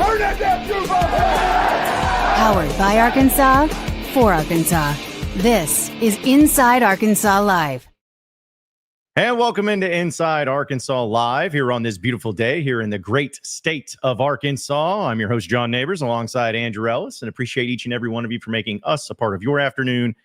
Powered by Arkansas, for Arkansas. This is Inside Arkansas Live. And welcome into Inside Arkansas Live here on this beautiful day here in the great state of Arkansas. I'm your host, John Neighbors, alongside Andrew Ellis, and appreciate each and every one of you for making us a part of your afternoon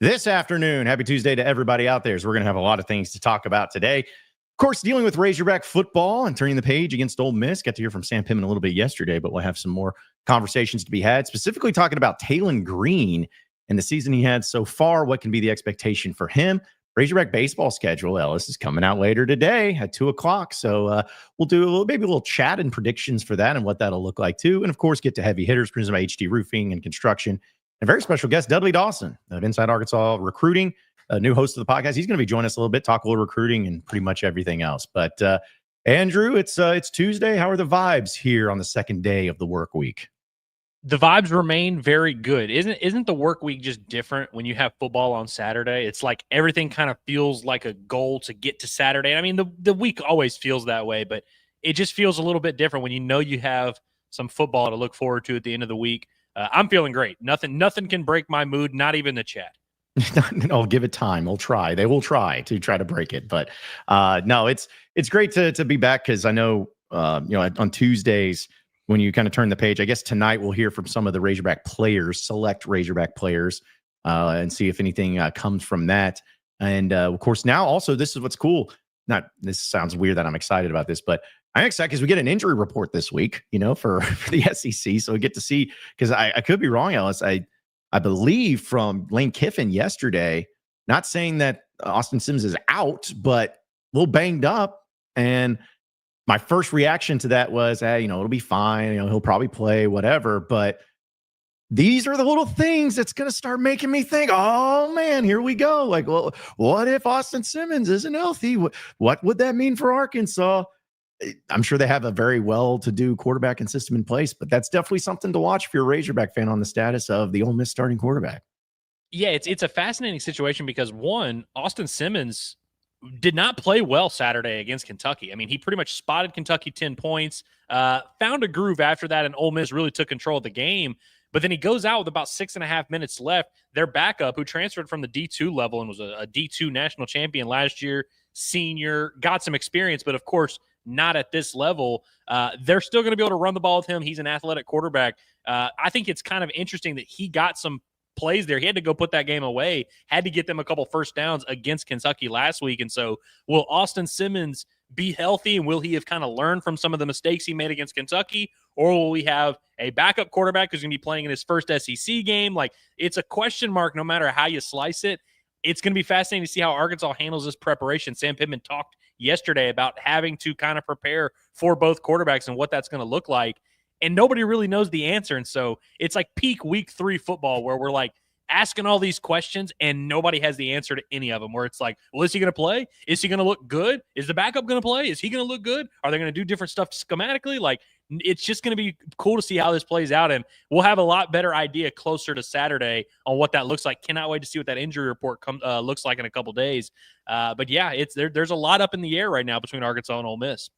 this afternoon. Happy Tuesday to everybody out there. So we're going to have a lot of things to talk about today. Of course, dealing with Razorback football and turning the page against Ole Miss. Got to hear from Sam Pittman a little bit yesterday, but we'll have some more conversations to be had, specifically talking about Taylen Green and the season he had so far. What can be the expectation for him? Razorback baseball schedule, Ellis, is coming out later today at 2 o'clock. So we'll do maybe a little chat and predictions for that and what that'll look like too. And of course, get to heavy hitters presented by HD Roofing and Construction. And a very special guest, Dudley Dawson of Inside Arkansas Recruiting, a new host of the podcast. He's going to be joining us a little bit, talk a little recruiting and pretty much everything else. But Andrew, it's Tuesday. How are the vibes here on the second day of the work week? The vibes remain very good. Isn't the work week just different when you have football on Saturday? It's like everything kind of feels like a goal to get to Saturday. I mean, the week always feels that way, but it just feels a little bit different when you know you have some football to look forward to at the end of the week. I'm feeling great. Nothing can break my mood, not even the chat. I'll give it time. We'll try. They will try to break it. But no, it's great to be back because I know, on Tuesdays when you kind of turn the page, I guess tonight we'll hear from some of the Razorback players, select Razorback players, and see if anything comes from that. And of course, now also this is what's cool. This sounds weird that I'm excited about this, but I'm excited because we get an injury report this week, for the SEC. So we get to see, because I could be wrong, Ellis. I believe from Lane Kiffin yesterday, not saying that Austin Simmons is out, but a little banged up. And my first reaction to that was, hey, it'll be fine. He'll probably play, whatever. But these are the little things that's going to start making me think, oh, man, here we go. Like, well, what if Austin Simmons isn't healthy? What would that mean for Arkansas? I'm sure they have a very well-to-do quarterback and system in place, but that's definitely something to watch if you're a Razorback fan on the status of the Ole Miss starting quarterback. Yeah, it's a fascinating situation because, one, Austin Simmons did not play well Saturday against Kentucky. I mean, he pretty much spotted Kentucky 10 points, found a groove after that, and Ole Miss really took control of the game. But then he goes out with about 6.5 minutes left. Their backup, who transferred from the D2 level and was a D2 national champion last year, senior, got some experience, but of course, not at this level. They're still going to be able to run the ball with him. He's an athletic quarterback. I think it's kind of interesting that he got some plays there. He had to go put that game away, had to get them a couple first downs against Kentucky last week. And so will Austin Simmons be healthy, and will he have kind of learned from some of the mistakes he made against Kentucky, or will we have a backup quarterback who's going to be playing in his first SEC game? Like, it's a question mark no matter how you slice it. It's going to be fascinating to see how Arkansas handles this preparation. Sam Pittman talked yesterday about having to kind of prepare for both quarterbacks and what that's going to look like. And nobody really knows the answer. And so it's like peak week 3 football where we're like asking all these questions and nobody has the answer to any of them, where it's like, well, is he going to play? Is he going to look good? Is the backup going to play? Is he going to look good? Are they going to do different stuff schematically? Like, it's just going to be cool to see how this plays out. And we'll have a lot better idea closer to Saturday on what that looks like. Cannot wait to see what that injury report looks like in a couple days. But yeah, there's a lot up in the air right now between Arkansas and Ole Miss.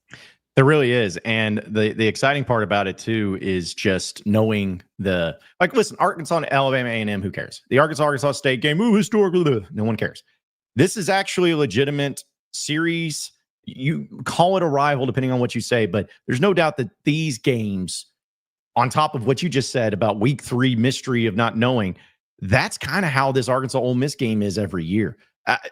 There really is. And the exciting part about it too is just knowing listen, Arkansas and Alabama A&M, who cares? The Arkansas State game, historically, no one cares. This is actually a legitimate series. You call it a rival depending on what you say, but there's no doubt that these games, on top of what you just said about week 3 mystery of not knowing, that's kind of how this Arkansas Ole Miss game is every year.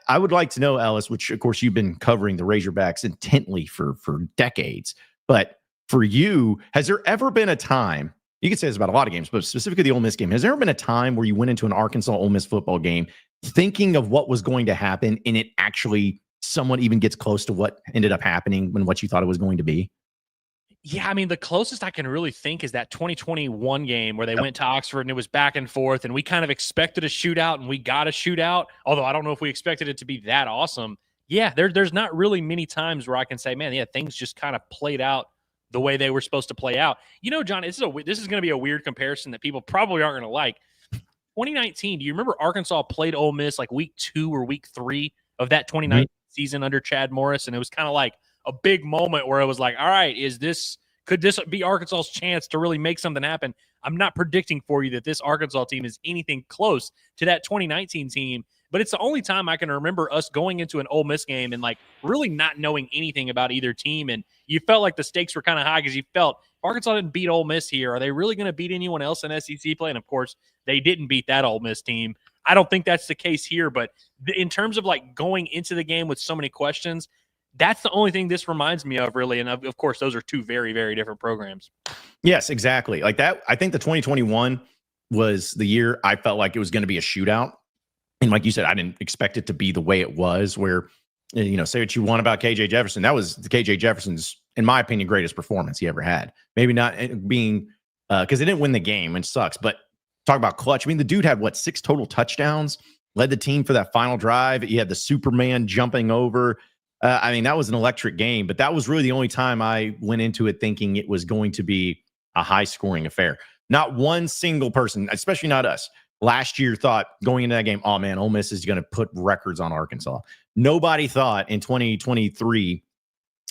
I would like to know, Ellis, which of course you've been covering the Razorbacks intently for decades, but for you, has there ever been a time, you could say this about a lot of games, but specifically the Ole Miss game, has there ever been a time where you went into an Arkansas Ole Miss football game thinking of what was going to happen and it actually somewhat even gets close to what ended up happening when what you thought it was going to be? Yeah, I mean, the closest I can really think is that 2021 game where they went to Oxford and it was back and forth, and we kind of expected a shootout and we got a shootout, although I don't know if we expected it to be that awesome. Yeah, there's not really many times where I can say, man, yeah, things just kind of played out the way they were supposed to play out. John, this is going to be a weird comparison that people probably aren't going to like. 2019, do you remember Arkansas played Ole Miss like week 2 or week 3 of that 2019 season under Chad Morris? And it was kind of like a big moment where it was like, all right, is this could this be Arkansas's chance to really make something happen? I'm not predicting for you that this Arkansas team is anything close to that 2019 team, but it's the only time I can remember us going into an Ole Miss game and like really not knowing anything about either team. And you felt like the stakes were kind of high because you felt if Arkansas didn't beat Ole Miss here, are they really going to beat anyone else in SEC play? And of course, they didn't beat that Ole Miss team. I don't think that's the case here, but in terms of like going into the game with so many questions, that's the only thing this reminds me of, really. And of course, those are two very, very different programs. Yes, exactly. Like that, I think the 2021 was the year I felt like it was going to be a shootout. And like you said, I didn't expect it to be the way it was, where, you know, say what you want about KJ Jefferson. That was the KJ Jefferson's, in my opinion, greatest performance he ever had. Maybe not being, because they didn't win the game, and sucks, but talk about clutch. I mean, the dude had 6 total touchdowns, led the team for that final drive. He had the Superman jumping over. I mean, that was an electric game, but that was really the only time I went into it thinking it was going to be a high scoring affair. Not one single person, especially not us, last year thought going into that game, oh man, Ole Miss is going to put records on Arkansas. Nobody thought in 2023,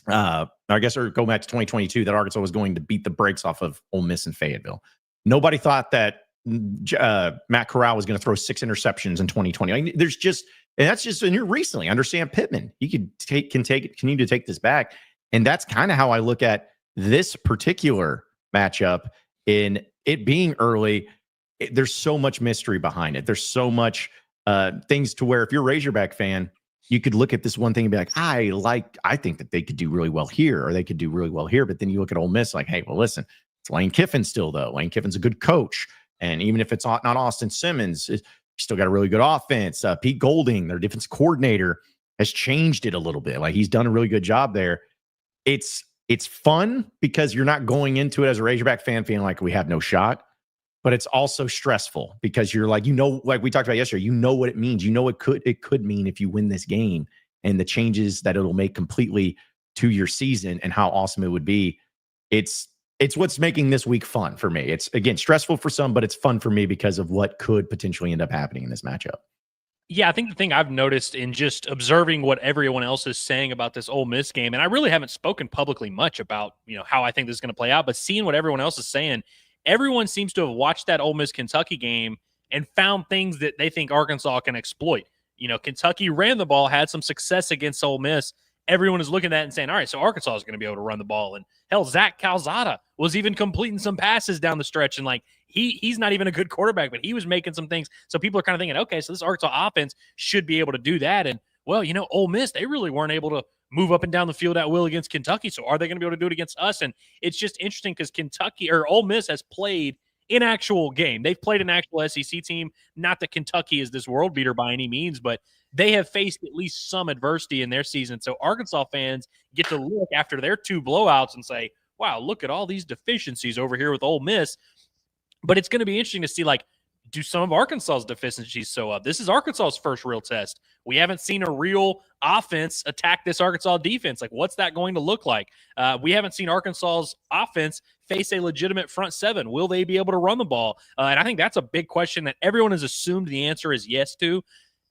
I guess, or go back to 2022, that Arkansas was going to beat the brakes off of Ole Miss and Fayetteville. Nobody thought that Matt Corral was going to throw 6 interceptions in 2020. I mean, there's just, and that's just, and you're recently under Sam Pittman. He continue to take this back. And that's kind of how I look at this particular matchup, in it being early. There's so much mystery behind it. There's so much things to where if you're a Razorback fan, you could look at this one thing and be like, I think that they could do really well here, or they could do really well here. But then you look at Ole Miss like, hey, well, listen, it's Lane Kiffin still, though. Lane Kiffin's a good coach. And even if it's not Austin Simmons, still got a really good offense. Pete Golding, their defense coordinator, has changed it a little bit. Like, he's done a really good job there. It's fun because you're not going into it as a Razorback fan feeling like we have no shot, but it's also stressful because you're like, you know, like we talked about yesterday, you know what it means. You know, it could mean if you win this game, and the changes that it'll make completely to your season and how awesome it would be. It's what's making this week fun for me. It's, again, stressful for some, but it's fun for me because of what could potentially end up happening in this matchup. Yeah, I think the thing I've noticed in just observing what everyone else is saying about this Ole Miss game, and I really haven't spoken publicly much about, you know, how I think this is going to play out, but seeing what everyone else is saying, everyone seems to have watched that Ole Miss Kentucky game and found things that they think Arkansas can exploit. You know, Kentucky ran the ball, had some success against Ole Miss. Everyone is looking at that and saying, all right, so Arkansas is going to be able to run the ball. And hell, Zach Calzada was even completing some passes down the stretch. And like, he's not even a good quarterback, but he was making some things. So people are kind of thinking, okay, so this Arkansas offense should be able to do that. And well, you know, Ole Miss, they really weren't able to move up and down the field at will against Kentucky. So are they going to be able to do it against us? And it's just interesting because Kentucky, or Ole Miss, has played an actual game. They've played an actual SEC team. Not that Kentucky is this world beater by any means, but they have faced at least some adversity in their season. So Arkansas fans get to look after their 2 blowouts and say, wow, look at all these deficiencies over here with Ole Miss. But it's going to be interesting to see, like, do some of Arkansas's deficiencies show up? This is Arkansas's first real test. We haven't seen a real offense attack this Arkansas defense. Like, what's that going to look like? We haven't seen Arkansas's offense face a legitimate front 7. Will they be able to run the ball? And I think that's a big question that everyone has assumed the answer is yes to.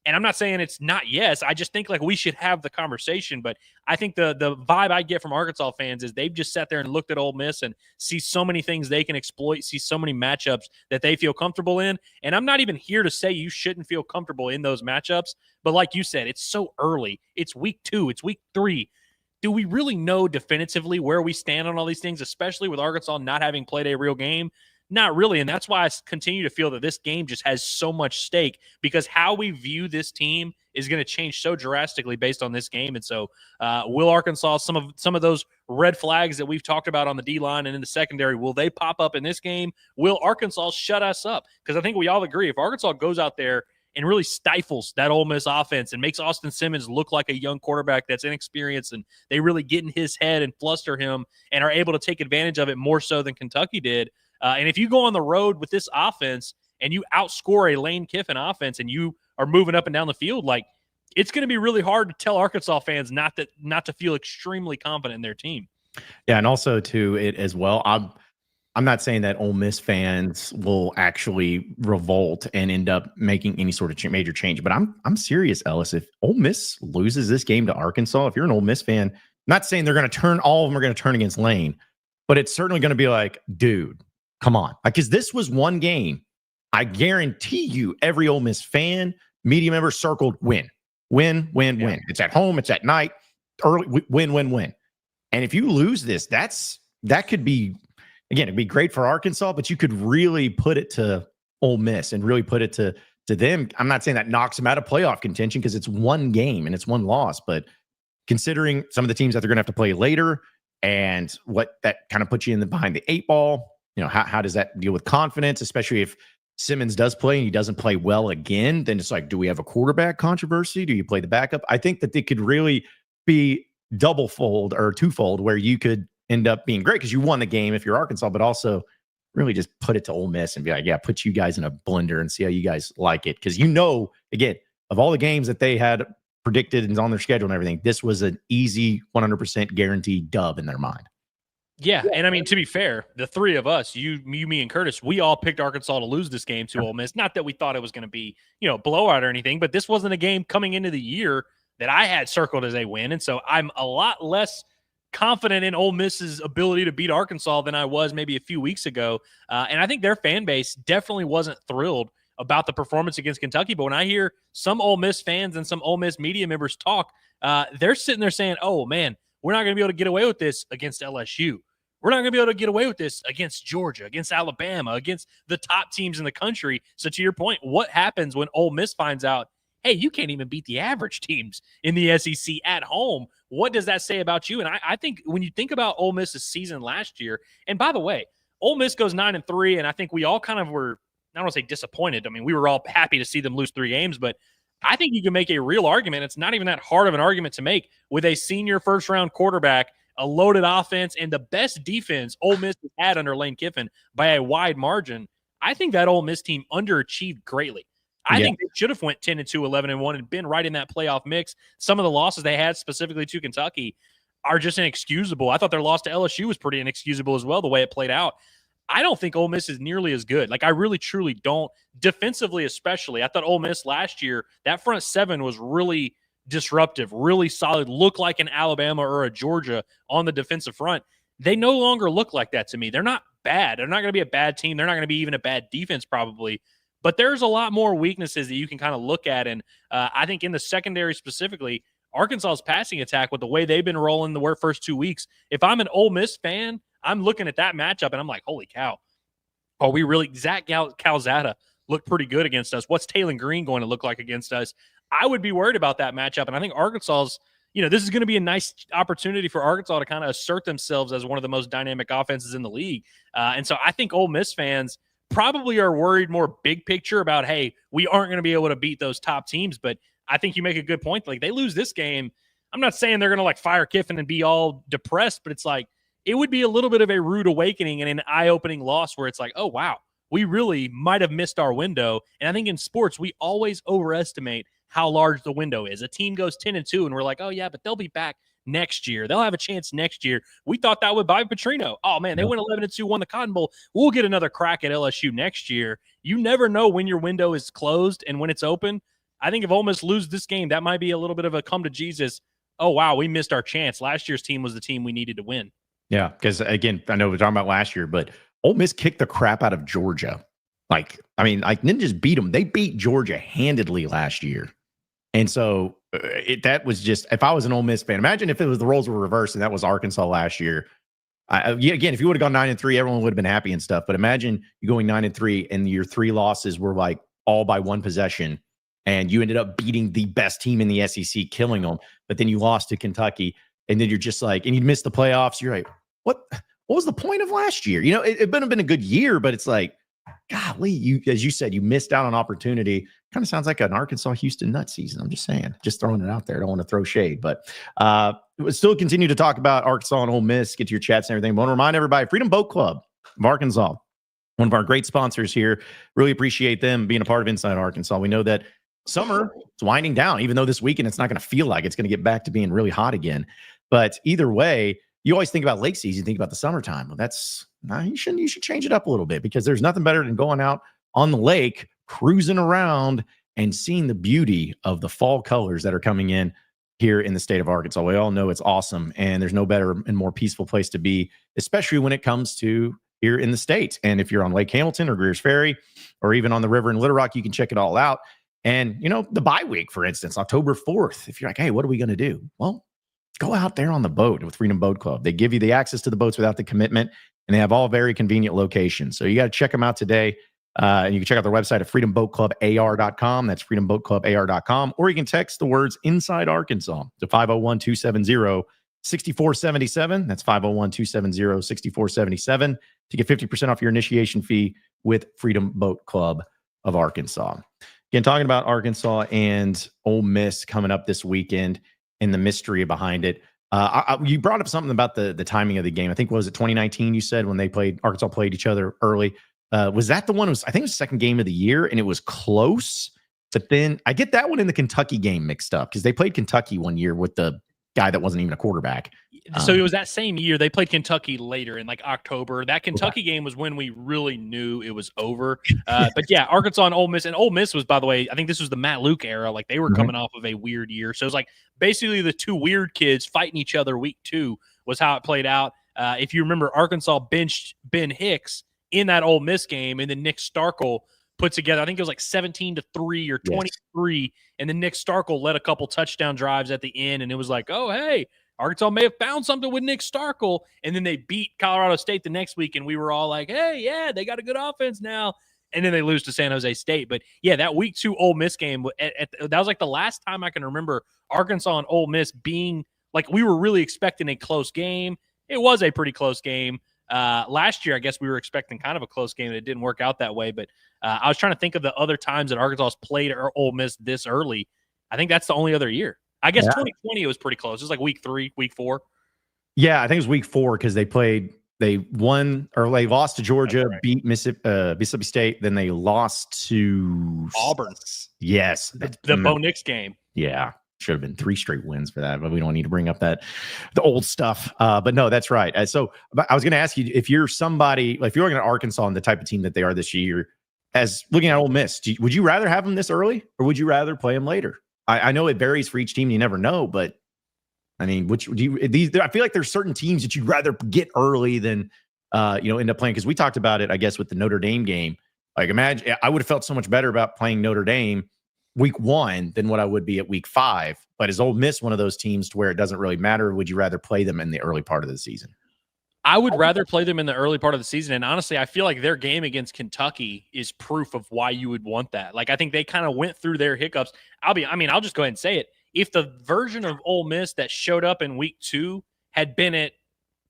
And I'm not saying it's not yes. I just think like we should have the conversation. But I think the vibe I get from Arkansas fans is they've just sat there and looked at Ole Miss and see so many things they can exploit, see so many matchups that they feel comfortable in. And I'm not even here to say you shouldn't feel comfortable in those matchups. But like you said, it's so early. It's week 2. It's week 3. Do we really know definitively where we stand on all these things, especially with Arkansas not having played a real game? Not really, and that's why I continue to feel that this game just has so much stake, because how we view this team is going to change so drastically based on this game. And so will Arkansas, some of those red flags that we've talked about on the D-line and in the secondary, will they pop up in this game? Will Arkansas shut us up? Because I think we all agree, if Arkansas goes out there and really stifles that Ole Miss offense and makes Austin Simmons look like a young quarterback that's inexperienced, and they really get in his head and fluster him and are able to take advantage of it more so than Kentucky did, and if you go on the road with this offense and you outscore a Lane Kiffin offense and you are moving up and down the field, like, it's going to be really hard to tell Arkansas fans not to feel extremely confident in their team. Yeah, and also to it as well, I'm not saying that Ole Miss fans will actually revolt and end up making any sort of major change, but I'm serious, Ellis. If Ole Miss loses this game to Arkansas, if you're an Ole Miss fan, I'm not saying they're going to turn, all of them are going to turn against Lane, but it's certainly going to be like, dude, come on. Because this was one game. I guarantee you every Ole Miss fan, media member circled win. Win. It's at home. It's at night. Early win. And if you lose this, that could be, again, it'd be great for Arkansas, but you could really put it to Ole Miss and really put it to them. I'm not saying that knocks them out of playoff contention because it's one game and it's one loss, but considering some of the teams that they're going to have to play later and what that kind of puts you behind the 8 ball, how does that deal with confidence, especially if Simmons does play and he doesn't play well again, then it's like, do we have a quarterback controversy? Do you play the backup? I think that they could really be double fold or twofold where you could end up being great because you won the game if you're Arkansas, but also really just put it to Ole Miss and be like, yeah, put you guys in a blender and see how you guys like it. Because again, of all the games that they had predicted and on their schedule and everything, this was an easy 100% guaranteed dub in their mind. Yeah, and I mean, to be fair, the three of us, you, me, and Curtis, we all picked Arkansas to lose this game to Ole Miss. Not that we thought it was going to be, blowout or anything, but this wasn't a game coming into the year that I had circled as a win. And so I'm a lot less confident in Ole Miss's ability to beat Arkansas than I was maybe a few weeks ago. And I think their fan base definitely wasn't thrilled about the performance against Kentucky. But when I hear some Ole Miss fans and some Ole Miss media members talk, they're sitting there saying, oh, man, we're not going to be able to get away with this against LSU. We're not going to be able to get away with this against Georgia, against Alabama, against the top teams in the country. So to your point, what happens when Ole Miss finds out, hey, you can't even beat the average teams in the SEC at home? What does that say about you? And I think when you think about Ole Miss's season last year, and by the way, Ole Miss goes 9-3, and I think we all kind of were, I don't want to say disappointed. I mean, we were all happy to see them lose 3 games, but I think you can make a real argument. It's not even that hard of an argument to make with a senior first-round quarterback, a loaded offense, and the best defense Ole Miss has had under Lane Kiffin by a wide margin. I think that Ole Miss team underachieved greatly. I think they should have went 10-2, 11-1, and been right in that playoff mix. Some of the losses they had, specifically to Kentucky, are just inexcusable. I thought their loss to LSU was pretty inexcusable as well, the way it played out. I don't think Ole Miss is nearly as good. Like, I really, truly don't. Defensively, especially. I thought Ole Miss last year, that front seven was really disruptive, really solid, looked like an Alabama or a Georgia on the defensive front. They no longer look like that to me. They're not bad. They're not going to be a bad team. They're not going to be even a bad defense probably. But there's a lot more weaknesses that you can kind of look at. And I think in the secondary specifically, Arkansas's passing attack with the way they've been rolling the first 2 weeks, if I'm an Ole Miss fan, I'm looking at that matchup and I'm like, holy cow. Are we really – Zach Calzada looked pretty good against us. What's Taylen Green going to look like against us? I would be worried about that matchup. And I think Arkansas's – this is going to be a nice opportunity for Arkansas to kind of assert themselves as one of the most dynamic offenses in the league. And so I think Ole Miss fans – probably are worried more big picture about, hey, we aren't going to be able to beat those top teams. But I think you make a good point. Like, they lose this game. I'm not saying they're going to like fire Kiffin and be all depressed, but it's like, it would be a little bit of a rude awakening and an eye-opening loss where it's like, oh, wow, we really might have missed our window. And I think in sports, we always overestimate how large the window is. A team goes 10-2 and we're like, oh yeah, but they'll be back next year. They'll have a chance next year. We thought that with Bobby Petrino. Oh man, they went 11-2, won the Cotton Bowl. We'll get another crack at LSU next year. You never know when your window is closed and when it's open. I think if Ole Miss lose this game, that might be a little bit of a come to Jesus. Oh wow, we missed our chance. Last year's team was the team we needed to win. Yeah, because again, I know we're talking about last year, but Ole Miss kicked the crap out of Georgia. Didn't just beat them. They beat Georgia handedly last year. And so that was just, if I was an Ole Miss fan, imagine if it was the roles were reversed and that was Arkansas last year. Again, if you would have gone 9-3, everyone would have been happy and stuff. But imagine you going 9-3 and your 3 losses were like all by 1 possession, and you ended up beating the best team in the SEC, killing them. But then you lost to Kentucky, and then you're just like, and you missed the playoffs. You're like, what was the point of last year? It would have been a good year, but it's like, golly, as you said, you missed out on opportunity. Kind of sounds like an Arkansas-Houston nut season. I'm just saying, just throwing it out there. I don't want to throw shade, but we'll still continue to talk about Arkansas and Ole Miss, get to your chats and everything. I want to remind everybody, Freedom Boat Club of Arkansas, one of our great sponsors here. Really appreciate them being a part of Inside Arkansas. We know that summer is winding down, even though this weekend it's not going to feel like it's going to get back to being really hot again. But either way, you always think about lake season, you think about the summertime. Well, you should change it up a little bit, because there's nothing better than going out on the lake, cruising around and seeing the beauty of the fall colors that are coming in here in the state of Arkansas. We all know it's awesome, and there's no better and more peaceful place to be, especially when it comes to here in the state. And if you're on Lake Hamilton or Greer's Ferry, or even on the river in Little Rock, you can check it all out. And, the bye week, for instance, October 4th, if you're like, hey, what are we going to do? Well, go out there on the boat with Freedom Boat Club. They give you the access to the boats without the commitment, and they have all very convenient locations. So you got to check them out today. And you can check out their website at freedomboatclubar.com. That's freedomboatclubar.com. Or you can text the words Inside Arkansas to 501-270-6477. That's 501-270-6477 to get 50% off your initiation fee with Freedom Boat Club of Arkansas. Again, talking about Arkansas and Ole Miss coming up this weekend and the mystery behind it. You brought up something about the timing of the game. I think, was it 2019 you said, when Arkansas played each other early? Was that the one? I think it was the second game of the year, and it was close. But then I get that one in the Kentucky game mixed up, because they played Kentucky one year with the guy that wasn't even a quarterback. So it was that same year. They played Kentucky later in October. That Kentucky game was when we really knew it was over. But yeah, Arkansas and Ole Miss. And Ole Miss was, by the way, I think this was the Matt Luke era. They were coming off of a weird year. So it was basically the two weird kids fighting each other week 2 was how it played out. If you remember, Arkansas benched Ben Hicks in that Ole Miss game, and then Nick Starkel put together, I think it was 17-3 or 23, yes. And then Nick Starkel led a couple touchdown drives at the end, and it was oh, hey, Arkansas may have found something with Nick Starkel. And then they beat Colorado State the next week, and we were all hey, yeah, they got a good offense now. And then they lose to San Jose State. But yeah, that week 2 Ole Miss game, that was the last time I can remember Arkansas and Ole Miss being we were really expecting a close game. It was a pretty close game. Last year, I guess we were expecting kind of a close game, and it didn't work out that way. But I was trying to think of the other times that Arkansas played Ole Miss this early. I think that's the only other year. I guess 2020 it was pretty close. It was week 3, week 4. Yeah, I think it was week 4, because they won, or they lost to Georgia, right. Beat Mississippi State, then they lost to Auburn. Yes, the Bo Nix game. Yeah. Should have been 3 straight wins for that, but we don't need to bring up the old stuff. But no, that's right. So I was going to ask you, if you're somebody, if you're looking at Arkansas and the type of team that they are this year, as looking at Ole Miss, would you rather have them this early, or would you rather play them later? I know it varies for each team. You never know, but I mean, I feel like there's certain teams that you'd rather get early than, end up playing. Because we talked about it, I guess, with the Notre Dame game. Imagine, I would have felt so much better about playing Notre Dame week 1 than what I would be at week 5. But is Ole Miss one of those teams to where it doesn't really matter? Or would you rather play them in the early part of the season? I would rather play them in the early part of the season. And honestly, I feel like their game against Kentucky is proof of why you would want that. I think they kind of went through their hiccups. I'll just go ahead and say it. If the version of Ole Miss that showed up in week 2 had been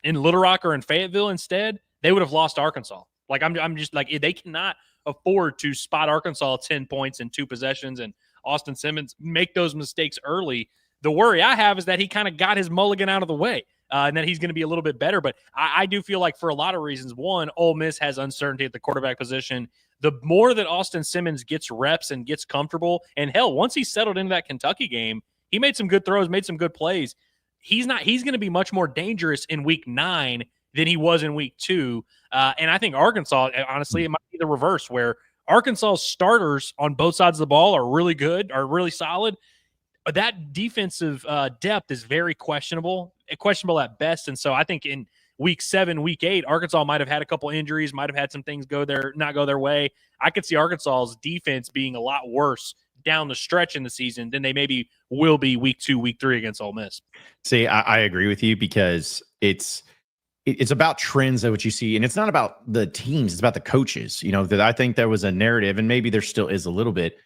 in Little Rock or in Fayetteville instead, they would have lost Arkansas. I'm just they cannot afford to spot Arkansas 10 points in 2 possessions and Austin Simmons make those mistakes early. The worry I have is that he kind of got his mulligan out of the way. And that he's going to be a little bit better. But I do feel for a lot of reasons, one, Ole Miss has uncertainty at the quarterback position. The more that Austin Simmons gets reps and gets comfortable, and hell, once he settled into that Kentucky game, he made some good throws, made some good plays. He's going to be much more dangerous in week 9 than he was in week 2. And I think Arkansas, honestly, it might be the reverse, where Arkansas's starters on both sides of the ball are really good, are really solid. That defensive depth is very questionable at best. And so I think in week 7, week 8, Arkansas might have had a couple injuries, might have had some things not go their way. I could see Arkansas's defense being a lot worse down the stretch in the season than they maybe will be week 2, week 3 against Ole Miss. See, I agree with you, because it's about trends of what you see, and it's not about the teams, it's about the coaches. That I think there was a narrative, and maybe there still is a little bit,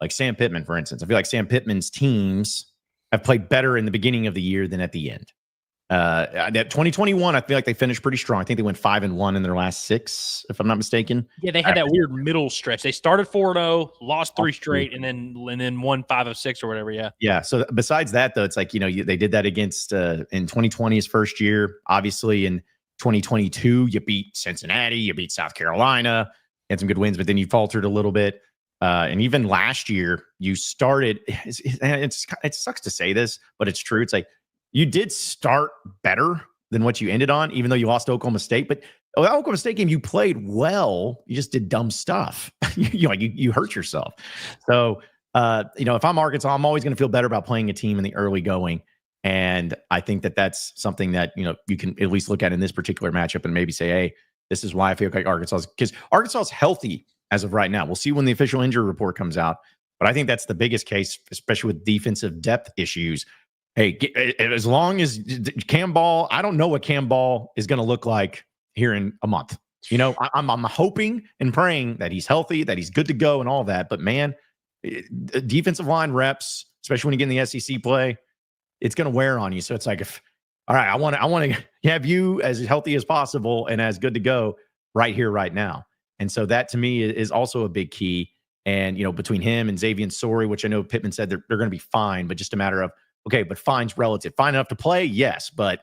like Sam Pittman, for instance. I feel like Sam Pittman's teams have played better in the beginning of the year than at the end. That 2021, I feel like they finished pretty strong. I think they went 5-1 in their last 6, if I'm not mistaken. Yeah, they had that weird middle stretch. They started 4-0, lost 3 straight, and then won 5 of 6 or whatever. Yeah. Yeah. So besides that, though, it's they did that against in 2020's first year. Obviously, in 2022, you beat Cincinnati, you beat South Carolina, had some good wins, but then you faltered a little bit. And even last year, you started. It sucks to say this, but it's true. It's you did start better than what you ended on, even though you lost to Oklahoma State. But the Oklahoma State game, you played well. You just did dumb stuff. You hurt yourself. So if I'm Arkansas, I'm always going to feel better about playing a team in the early going. And I think that that's something that, you can at least look at in this particular matchup and maybe say, hey, this is why I feel like because Arkansas is healthy as of right now. We'll see when the official injury report comes out. But I think that's the biggest case, especially with defensive depth issues. Hey, as long as Cam Ball, I don't know what Cam Ball is going to look like here in a month. I'm hoping and praying that he's healthy, that he's good to go and all that. But man, defensive line reps, especially when you get in the SEC play, it's going to wear on you. So it's like, all right, I want to have you as healthy as possible and as good to go right here, right now. And so that to me is also a big key. And, between him and Xavier Sori, which I know Pittman said they're going to be fine, but just a matter of, okay, but fine's relative. Fine enough to play? Yes. But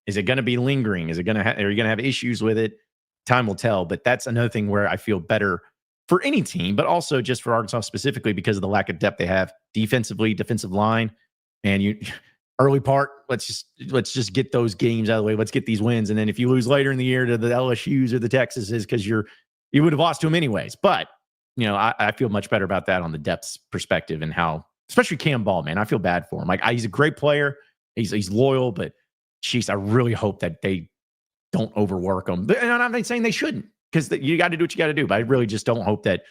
is it going to be lingering? Are you going to have issues with it? Time will tell. But that's another thing where I feel better for any team, but also just for Arkansas specifically because of the lack of depth they have defensively, defensive line. And early part, let's just get those games out of the way. Let's get these wins. And then if you lose later in the year to the LSUs or the Texases, because you would have lost to them anyways. But I feel much better about that on the depth perspective and how, especially Cam Ball, man, I feel bad for him. Like he's a great player. He's loyal, but geez, I really hope that they don't overwork him. And I'm not saying they shouldn't, because you got to do what you got to do. But I really just don't hope that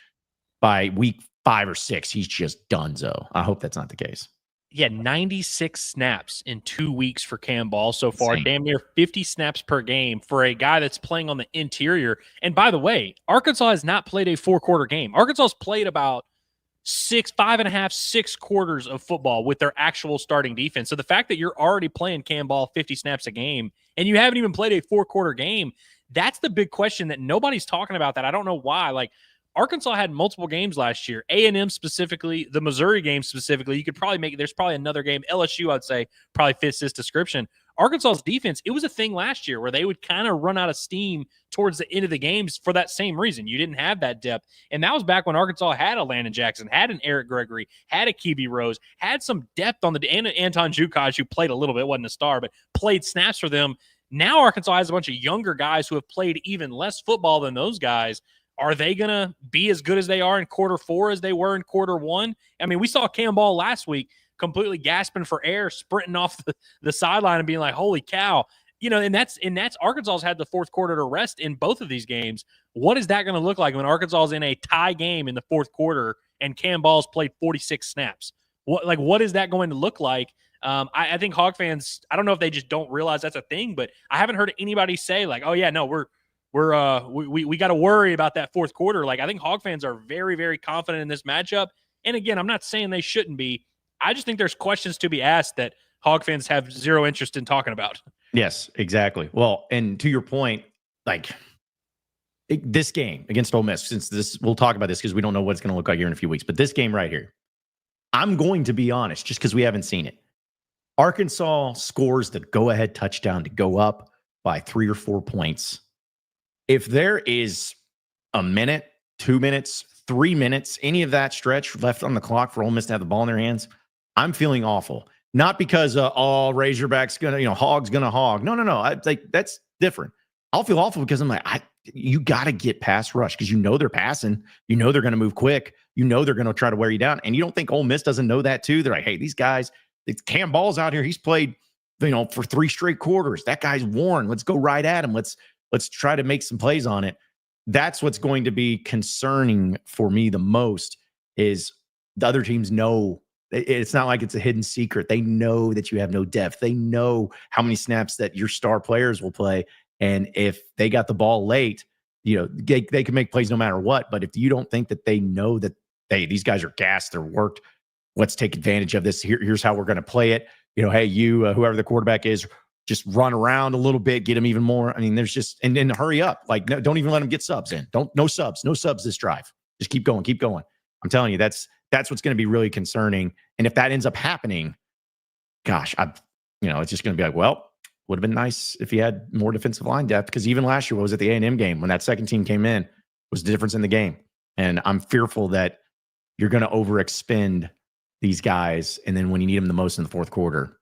by week 5 or 6, he's just donezo. I hope that's not the case. Yeah, 96 snaps in 2 weeks for Cam Ball so far. Insane. Damn near 50 snaps per game for a guy that's playing on the interior. And by the way, Arkansas has not played a 4-quarter game. Arkansas has played about 5.5, 6 quarters of football with their actual starting defense. So the fact that you're already playing Cam Ball 50 snaps a game and you haven't even played a 4-quarter game, that's the big question that nobody's talking about. That I don't know why. Like, Arkansas had multiple games last year, A&M specifically, the Missouri game specifically. You could probably there's probably another game. LSU, I'd say, probably fits this description. Arkansas's defense, it was a thing last year where they would kind of run out of steam towards the end of the games for that same reason. You didn't have that depth. And that was back when Arkansas had a Landon Jackson, had an Eric Gregory, had a Keeby Rose, had some depth on and Anton Jukai, who played a little bit, wasn't a star, but played snaps for them. Now Arkansas has a bunch of younger guys who have played even less football than those guys. Are they going to be as good as they are in quarter 4 as they were in quarter 1? I mean, we saw Cam Ball last week completely gasping for air, sprinting off the sideline and being like, holy cow. And that's Arkansas's had the 4th quarter to rest in both of these games. What is that going to look like when Arkansas is in a tie game in the 4th quarter and Cam Ball's played 46 snaps? What is that going to look like? I think Hog fans, I don't know if they just don't realize that's a thing, but I haven't heard anybody say like, oh yeah, no, we got to worry about that 4th quarter. Like, I think Hog fans are very, very confident in this matchup. And again, I'm not saying they shouldn't be. I just think there's questions to be asked that Hog fans have zero interest in talking about. Yes, exactly. Well, and to your point, like this game against Ole Miss, we'll talk about this because we don't know what it's going to look like here in a few weeks. But this game right here, I'm going to be honest, just because we haven't seen it. Arkansas scores the go-ahead touchdown to go up by 3 or 4 points. If there is a minute, 2 minutes, 3 minutes, any of that stretch left on the clock for Ole Miss to have the ball in their hands, I'm feeling awful. Not because Razorback's gonna, Hog's gonna hog. No. That's different. I'll feel awful because I'm like, you got to get pass rush because they're passing. They're going to move quick. They're going to try to wear you down. And you don't think Ole Miss doesn't know that too? They're like, hey, these guys, Cam Ball's out here. He's played, for 3 straight quarters. That guy's worn. Let's go right at him. Let's try to make some plays on it. That's what's going to be concerning for me the most is the other teams know. It's not like it's a hidden secret. They know that you have no depth. They know how many snaps that your star players will play. And if they got the ball late, they can make plays no matter what. But if you don't think that they know that, hey, these guys are gassed, they're worked, let's take advantage of this. Here's how we're going to play it. Hey, whoever the quarterback is, just run around a little bit, get them even more. I mean, there's just, and then hurry up. Like, no, don't even let them get subs in. No subs this drive. Just keep going. I'm telling you, that's what's going to be really concerning. And if that ends up happening, gosh, it's just going to be like, well, would have been nice if he had more defensive line depth. Because even last year, what was at the A&M game when that second team came in, was the difference in the game. And I'm fearful that you're going to overexpend these guys, and then when you need them the most in the 4th quarter,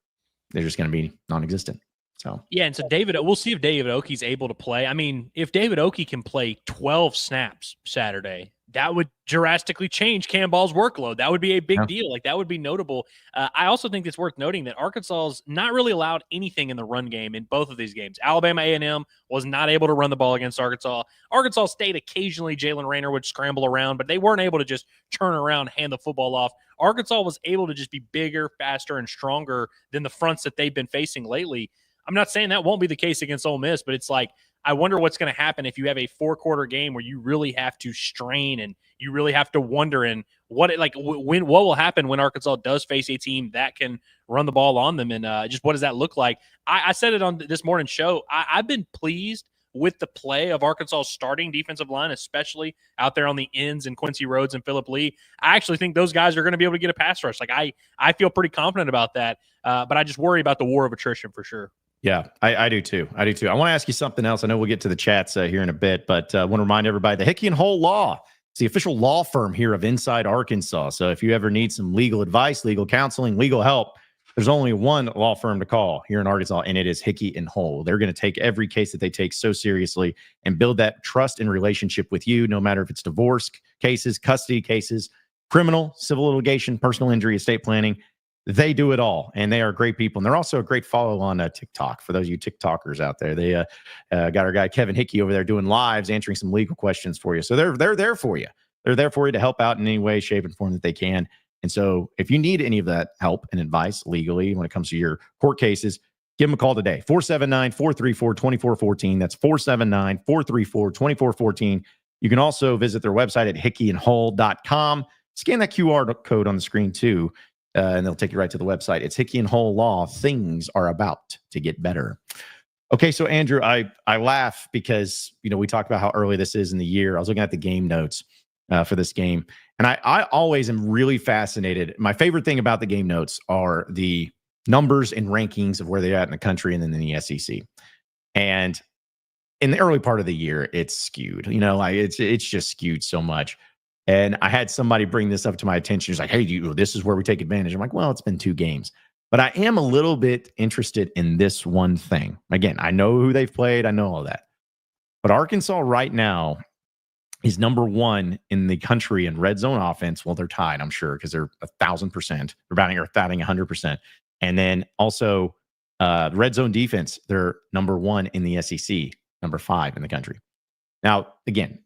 they're just going to be non-existent. So yeah, and so we'll see if David Oki's able to play. I mean, if David Oki can play 12 snaps Saturday, that would drastically change Cam Ball's workload. That would be a big deal. Like, that would be notable. I also think it's worth noting that Arkansas's not really allowed anything in the run game in both of these games. Alabama A&M was not able to run the ball against Arkansas. Arkansas State, occasionally Jalen Raynor would scramble around, but they weren't able to just turn around, hand the football off. Arkansas was able to just be bigger, faster, and stronger than the fronts that they've been facing lately. I'm not saying that won't be the case against Ole Miss, but it's like, I wonder what's going to happen if you have a 4-quarter game where you really have to strain and you really have to wonder and what will happen when Arkansas does face a team that can run the ball on them, and just what does that look like? I said it on this morning's show. I've been pleased with the play of Arkansas's starting defensive line, especially out there on the ends and Quincy Rhodes and Phillip Lee. I actually think those guys are going to be able to get a pass rush. Like, I feel pretty confident about that, but I just worry about the war of attrition for sure. Yeah, I do too. I want to ask you something else. I know we'll get to the chats here in a bit, but I want to remind everybody the Hickey and Hole Law. It's the official law firm here of Inside Arkansas. So if you ever need some legal advice, legal counseling, legal help, there's only one law firm to call here in Arkansas, and it is Hickey and Hole. They're going to take every case that they take so seriously and build that trust and relationship with you, no matter if it's divorce cases, custody cases, criminal, civil litigation, personal injury, estate planning. They do it all, and they are great people. And they're also a great follow on TikTok. For those of you TikTokers out there, they got our guy Kevin Hickey over there doing lives, answering some legal questions for you. So they're there for you. They're there for you to help out in any way, shape, and form that they can. And so if you need any of that help and advice legally when it comes to your court cases, give them a call today. 479-434-2414. That's 479-434-2414. You can also visit their website at hickeyandhole.com. Scan that QR code on the screen too. And they'll take you right to the website. It's Hickey and Hole Law. Things are about to get better. Okay, so Andrew, I laugh because, we talked about how early this is in the year. I was looking at the game notes for this game, and I always am really fascinated. My favorite thing about the game notes are the numbers and rankings of where they're at in the country and then in the SEC. And in the early part of the year, it's skewed. It's just skewed so much. And I had somebody bring this up to my attention. He's like, hey, this is where we take advantage. I'm like, well, it's been 2 games. But I am a little bit interested in this one thing. Again, I know who they've played. I know all that. But Arkansas right now is number 1 in the country in red zone offense. Well, they're tied, I'm sure, because they're 1,000%. They're batting 100%. And then also red zone defense, they're number 1 in the SEC, number 5 in the country. Now, again,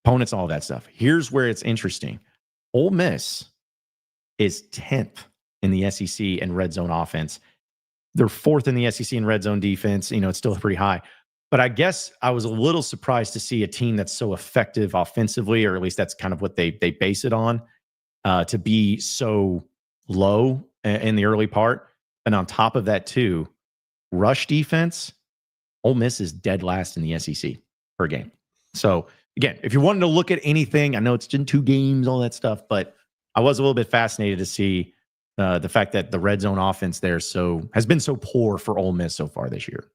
opponents, all that stuff. Here's where it's interesting. Ole Miss is 10th in the SEC in red zone offense. They're 4th in the SEC in red zone defense. It's still pretty high. But I guess I was a little surprised to see a team that's so effective offensively, or at least that's kind of what they base it on, to be so low in the early part. And on top of that, too, rush defense, Ole Miss is dead last in the SEC per game. So, again, if you're wanting to look at anything, I know it's in 2 games, all that stuff, but I was a little bit fascinated to see the fact that the red zone offense there has been so poor for Ole Miss so far this year.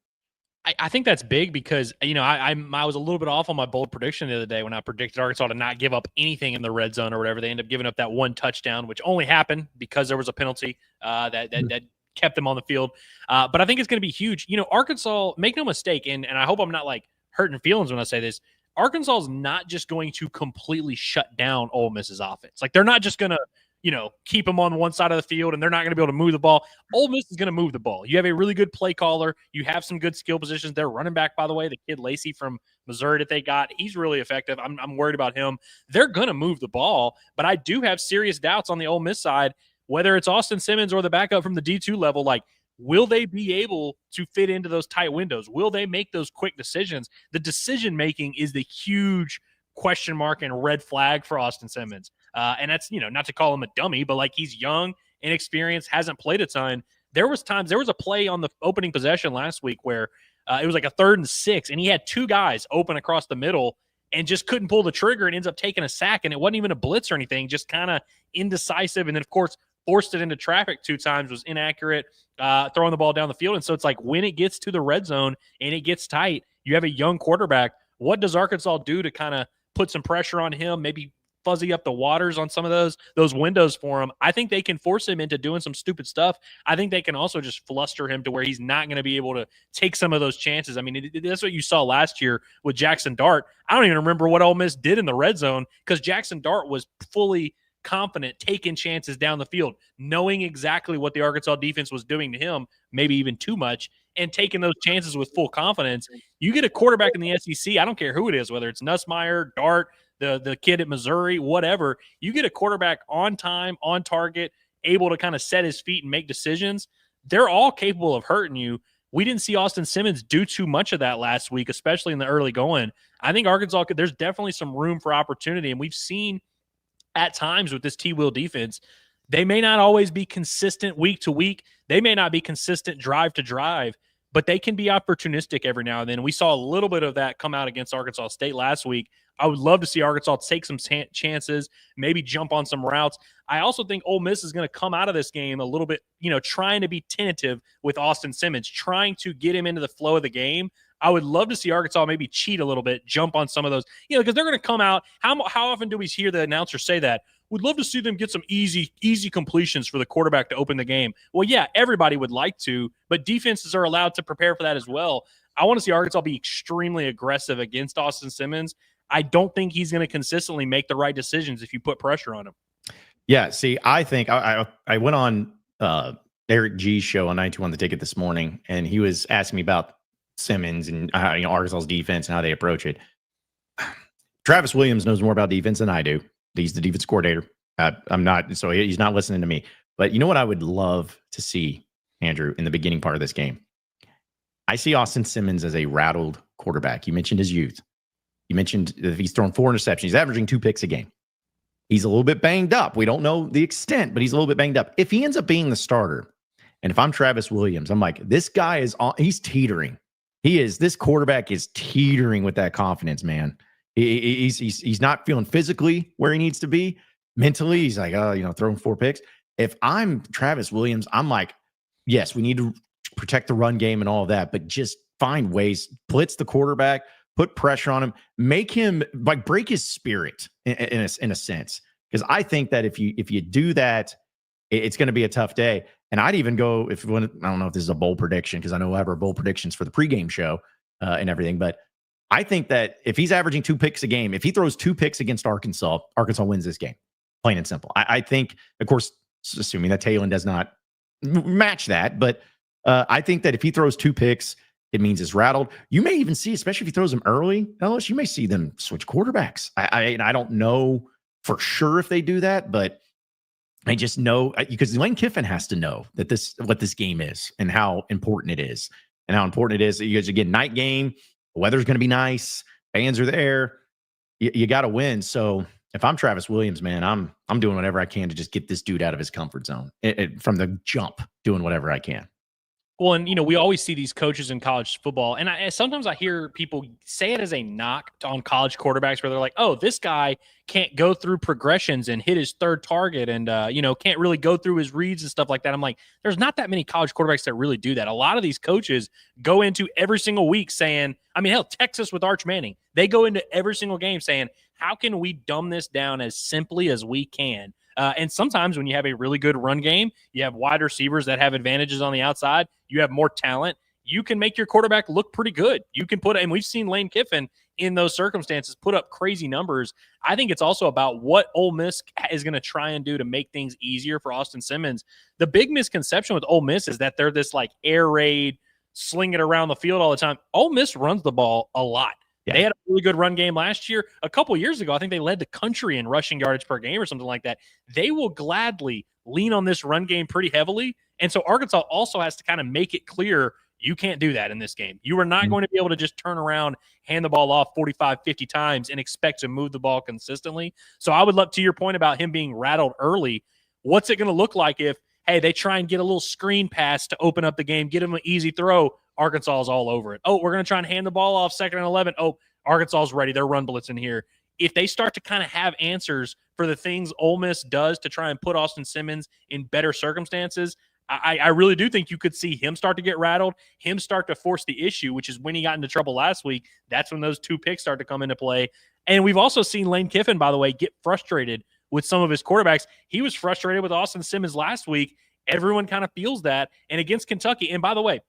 I think that's big because, I was a little bit off on my bold prediction the other day when I predicted Arkansas to not give up anything in the red zone or whatever. They ended up giving up that 1 touchdown, which only happened because there was a penalty that kept them on the field. But I think it's going to be huge. Arkansas, make no mistake, and I hope I'm not like hurting feelings when I say this, Arkansas is not just going to completely shut down Ole Miss's offense. Like, they're not just going to, keep them on one side of the field and they're not going to be able to move the ball. Ole Miss is going to move the ball. You have a really good play caller. You have some good skill positions. Their running back, by the way, the kid Lacey from Missouri that they got, he's really effective. I'm worried about him. They're going to move the ball, but I do have serious doubts on the Ole Miss side, whether it's Austin Simmons or the backup from the D2 level. Like, will they be able to fit into those tight windows? Will they make those quick decisions? The decision-making is the huge question mark and red flag for Austin Simmons. And that's, not to call him a dummy, but like, he's young, inexperienced, hasn't played a ton. There was a play on the opening possession last week where it was like a 3rd and 6, and he had 2 guys open across the middle and just couldn't pull the trigger and ends up taking a sack. And it wasn't even a blitz or anything, just kind of indecisive. And then, of course, forced it into traffic 2 times, was inaccurate, throwing the ball down the field. And so it's like, when it gets to the red zone and it gets tight, you have a young quarterback. What does Arkansas do to kind of put some pressure on him, maybe fuzzy up the waters on some of those windows for him. I think they can force him into doing some stupid stuff. I think they can also just fluster him to where he's not going to be able to take some of those chances. I mean, that's what you saw last year with Jackson Dart. I don't even remember what Ole Miss did in the red zone because Jackson Dart was fully confident, taking chances down the field, knowing exactly what the Arkansas defense was doing to him, maybe even too much, and taking those chances with full confidence. You get a quarterback in the SEC, I don't care who it is, whether it's Nussmeier, Dart, the kid at Missouri, whatever, you get a quarterback on time, on target, able to kind of set his feet and make decisions. They're all capable of hurting you. We didn't see Austin Simmons do too much of that last week, especially in the early going. I think Arkansas there's definitely some room for opportunity, and we've seen at times with this T-Will defense, they may not always be consistent week to week. They may not be consistent drive to drive, but they can be opportunistic every now and then. We saw a little bit of that come out against Arkansas State last week. I would love to see Arkansas take some chances, maybe jump on some routes. I also think Ole Miss is going to come out of this game a little bit, trying to be tentative with Austin Simmons, trying to get him into the flow of the game. I would love to see Arkansas maybe cheat a little bit, jump on some of those, because they're going to come out. How often do we hear the announcer say that? We'd love to see them get some easy completions for the quarterback to open the game. Well, yeah, everybody would like to, but defenses are allowed to prepare for that as well. I want to see Arkansas be extremely aggressive against Austin Simmons. I don't think he's going to consistently make the right decisions if you put pressure on him. Yeah, see, I think I went on Eric G's show on 921 The Ticket this morning, and he was asking me about Simmons and Arkansas's defense and how they approach it. Travis Williams knows more about defense than I do. He's the defense coordinator. I'm not, so he's not listening to me. But you know what I would love to see, Andrew, in the beginning part of this game? I see Austin Simmons as a rattled quarterback. You mentioned his youth. You mentioned if he's thrown 4 interceptions. He's averaging 2 picks a game. He's a little bit banged up. We don't know the extent, but he's a little bit banged up. If he ends up being the starter, and if I'm Travis Williams, I'm like, this guy he's teetering. This quarterback is teetering with that confidence, man. He's not feeling physically where he needs to be. Mentally, he's like, throwing 4 picks. If I'm Travis Williams, I'm like, yes, we need to protect the run game and all of that, but just find ways, blitz the quarterback, put pressure on him, make him break his spirit in a sense. Because I think that if you do that, it's going to be a tough day. And I'd even go I don't know if this is a bold prediction because I know we'll have our bold predictions for the pregame show and everything. But I think that if he's averaging 2 picks a game, if he throws 2 picks against Arkansas wins this game. Plain and simple. I think, of course, assuming that Taylen does not match that, but I think that if he throws 2 picks, it means it's rattled. You may even see, especially if he throws them early, Ellis, you may see them switch quarterbacks. I don't know for sure if they do that, but I just know because Lane Kiffin has to know that what this game is and how important it is. And how important it is. Because again, night game, the weather's going to be nice, fans are there. You got to win. So if I'm Travis Williams, man, I'm doing whatever I can to just get this dude out of his comfort zone from the jump, doing whatever I can. Well, and, we always see these coaches in college football, and sometimes I hear people say it as a knock on college quarterbacks where they're like, oh, this guy can't go through progressions and hit his third target and, can't really go through his reads and stuff like that. I'm like, there's not that many college quarterbacks that really do that. A lot of these coaches go into every single week saying, hell, Texas with Arch Manning, they go into every single game saying, how can we dumb this down as simply as we can? And sometimes when you have a really good run game, you have wide receivers that have advantages on the outside, you have more talent, you can make your quarterback look pretty good. You can and we've seen Lane Kiffin in those circumstances put up crazy numbers. I think it's also about what Ole Miss is going to try and do to make things easier for Austin Simmons. The big misconception with Ole Miss is that they're this air raid, sling it around the field all the time. Ole Miss runs the ball a lot. Yeah. They had a really good run game last year. A couple years ago, I think they led the country in rushing yardage per game or something like that. They will gladly lean on this run game pretty heavily. And so Arkansas also has to kind of make it clear you can't do that in this game. You are not going to be able to just turn around, hand the ball off 45, 50 times and expect to move the ball consistently. So I would love to your point about him being rattled early. What's it going to look like if, hey, they try and get a little screen pass to open up the game, get them an easy throw? Arkansas is all over it. Oh, we're going to try and hand the ball off 2nd and 11. Oh, Arkansas is ready. They're run blitzing here. If they start to kind of have answers for the things Ole Miss does to try and put Austin Simmons in better circumstances, I really do think you could see him start to get rattled, him start to force the issue, which is when he got into trouble last week. That's when those 2 picks start to come into play. And we've also seen Lane Kiffin, by the way, get frustrated with some of his quarterbacks. He was frustrated with Austin Simmons last week. Everyone kind of feels that. And against Kentucky, and by the way,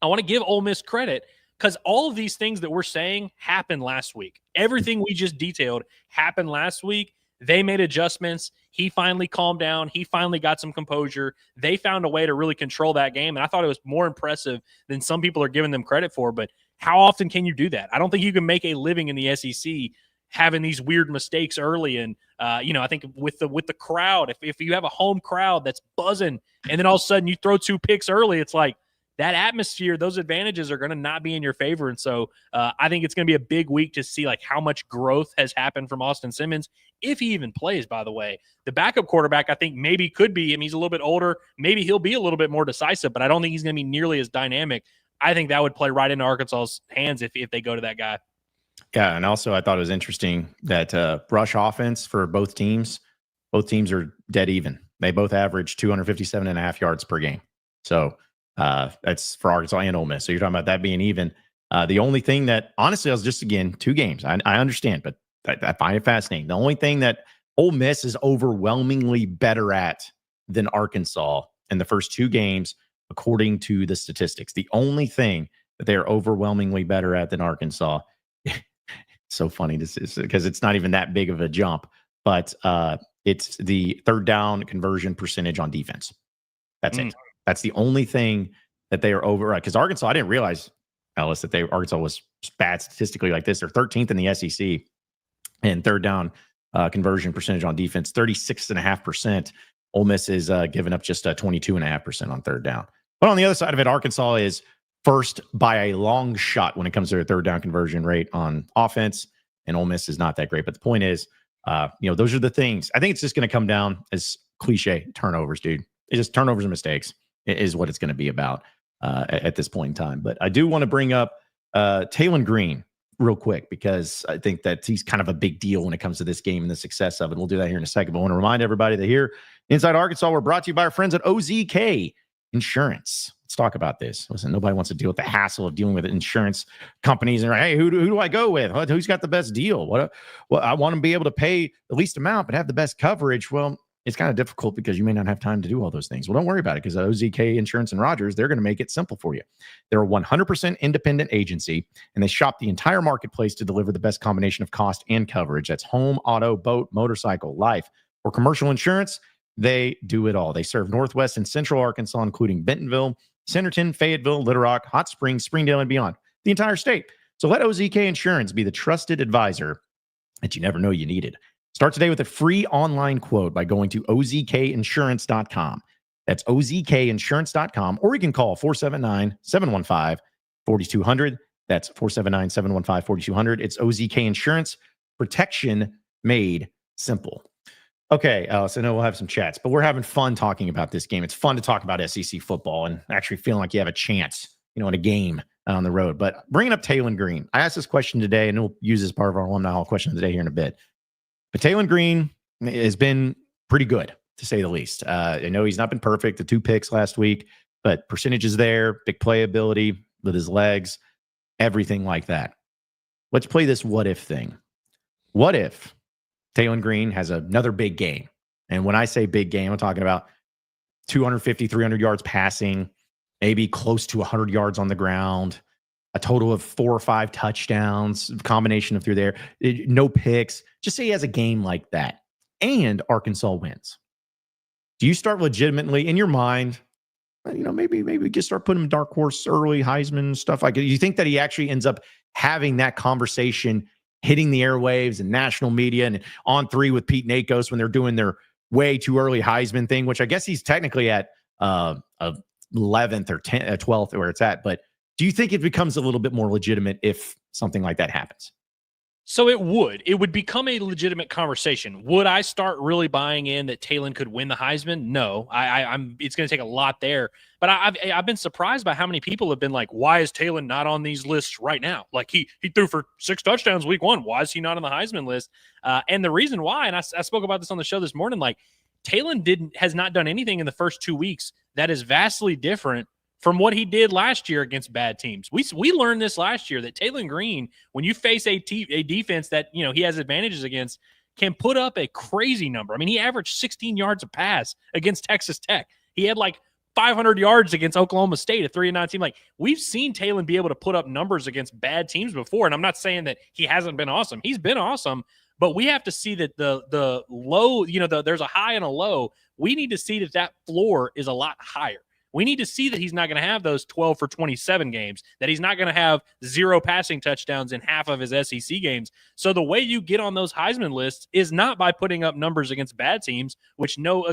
I want to give Ole Miss credit because all of these things that we're saying happened last week. Everything we just detailed happened last week. They made adjustments. He finally calmed down. He finally got some composure. They found a way to really control that game, and I thought it was more impressive than some people are giving them credit for. But how often can you do that? I don't think you can make a living in the SEC having these weird mistakes early. And, I think with the crowd, if you have a home crowd that's buzzing and then all of a sudden you throw 2 picks early, it's like that atmosphere, those advantages are going to not be in your favor. And so I think it's going to be a big week to see like how much growth has happened from Austin Simmons, if he even plays, by the way. The backup quarterback, I think maybe could be him. He's a little bit older. Maybe he'll be a little bit more decisive, but I don't think he's going to be nearly as dynamic. I think that would play right into Arkansas's hands if they go to that guy. Yeah, and also I thought it was interesting that rush offense for both teams are dead even. They both average 257.5 yards per game. So that's for Arkansas and Ole Miss. So you're talking about that being even. The only thing that, honestly, I was just, again, 2 games. I understand, but I find it fascinating. The only thing that Ole Miss is overwhelmingly better at than Arkansas in the first 2 games, according to the statistics. The only thing that they are overwhelmingly better at than Arkansas. So funny this is because it's not even that big of a jump, but it's the third down conversion percentage on defense. That's it. That's the only thing that they are over. Because Arkansas, I didn't realize, Ellis, that Arkansas was bad statistically like this. They're 13th in the SEC and third down conversion percentage on defense, 36.5%. Ole Miss is giving up just 22.5% on third down. But on the other side of it, Arkansas is first by a long shot when it comes to their third down conversion rate on offense, and Ole Miss is not that great. But the point is, those are the things. I think it's just going to come down as cliche turnovers, dude. It's just turnovers and mistakes is what it's going to be about at this point in time. But I do want to bring up Taylen Green real quick because I think that he's kind of a big deal when it comes to this game and the success of it. We'll do that here in a second. But I want to remind everybody that here inside Arkansas, we're brought to you by our friends at OZK Insurance. Let's talk about this. Listen, nobody wants to deal with the hassle of dealing with insurance companies and hey, who do I go with? Who's got the best deal? Well, I want to be able to pay the least amount but have the best coverage. Well, it's kind of difficult because you may not have time to do all those things. Well, don't worry about it because OZK Insurance and Rogers, they're going to make it simple for you. They're a 100% independent agency, and they shop the entire marketplace to deliver the best combination of cost and coverage. That's home, auto, boat, motorcycle, life, or commercial insurance. They do it all. They serve Northwest and Central Arkansas, including Bentonville, Centerton, Fayetteville, Little Rock, Hot Springs, Springdale, and beyond, the entire state. So let OZK Insurance be the trusted advisor that you never know you needed. Start today with a free online quote by going to ozkinsurance.com. That's ozkinsurance.com, or you can call 479-715-4200. That's 479-715-4200. It's OZK Insurance, protection made simple. Okay, Alice, I know we'll have some chats, but we're having fun talking about this game. It's fun to talk about SEC football and actually feeling like you have a chance, in a game on the road. But bringing up Taylen Green, I asked this question today, and we'll use this part of our alumni hall question of the day here in a bit. But Taylen Green has been pretty good, to say the least. I know he's not been perfect, the 2 picks last week, but percentage is there, big playability with his legs, everything like that. Let's play this what-if thing. What if Taylen Green has another big game? And when I say big game, I'm talking about 250, 300 yards passing, maybe close to 100 yards on the ground, a total of 4 or 5 touchdowns, combination of through there, no picks. Just say he has a game like that and Arkansas wins. Do you start legitimately in your mind, maybe we just start putting him dark horse early, Heisman, stuff like that? You think that he actually ends up having that conversation hitting the airwaves and national media and on 3 with Pete Nakos when they're doing their way too early Heisman thing, which I guess he's technically at 11th or 12th where it's at. But do you think it becomes a little bit more legitimate if something like that happens? So it would become a legitimate conversation. Would I start really buying in that Taylen could win the Heisman? No, I'm. It's going to take a lot there. But I've been surprised by how many people have been like, why is Taylen not on these lists right now? Like he threw for 6 touchdowns week 1. Why is he not on the Heisman list? And the reason why, and I spoke about this on the show this morning, like Taylen has not done anything in the first 2 weeks that is vastly different from what he did last year against bad teams. We learned this last year that Taylen Green, when you face a defense that he has advantages against, can put up a crazy number. I mean, he averaged 16 yards a pass against Texas Tech. He had like 500 yards against Oklahoma State, a 3-9 team. Like, we've seen Taylen be able to put up numbers against bad teams before, and I'm not saying that he hasn't been awesome. He's been awesome, but we have to see that the low, there's a high and a low. We need to see that floor is a lot higher. We need to see that he's not going to have those 12 for 27 games, that he's not going to have 0 passing touchdowns in half of his SEC games. So the way you get on those Heisman lists is not by putting up numbers against bad teams, which no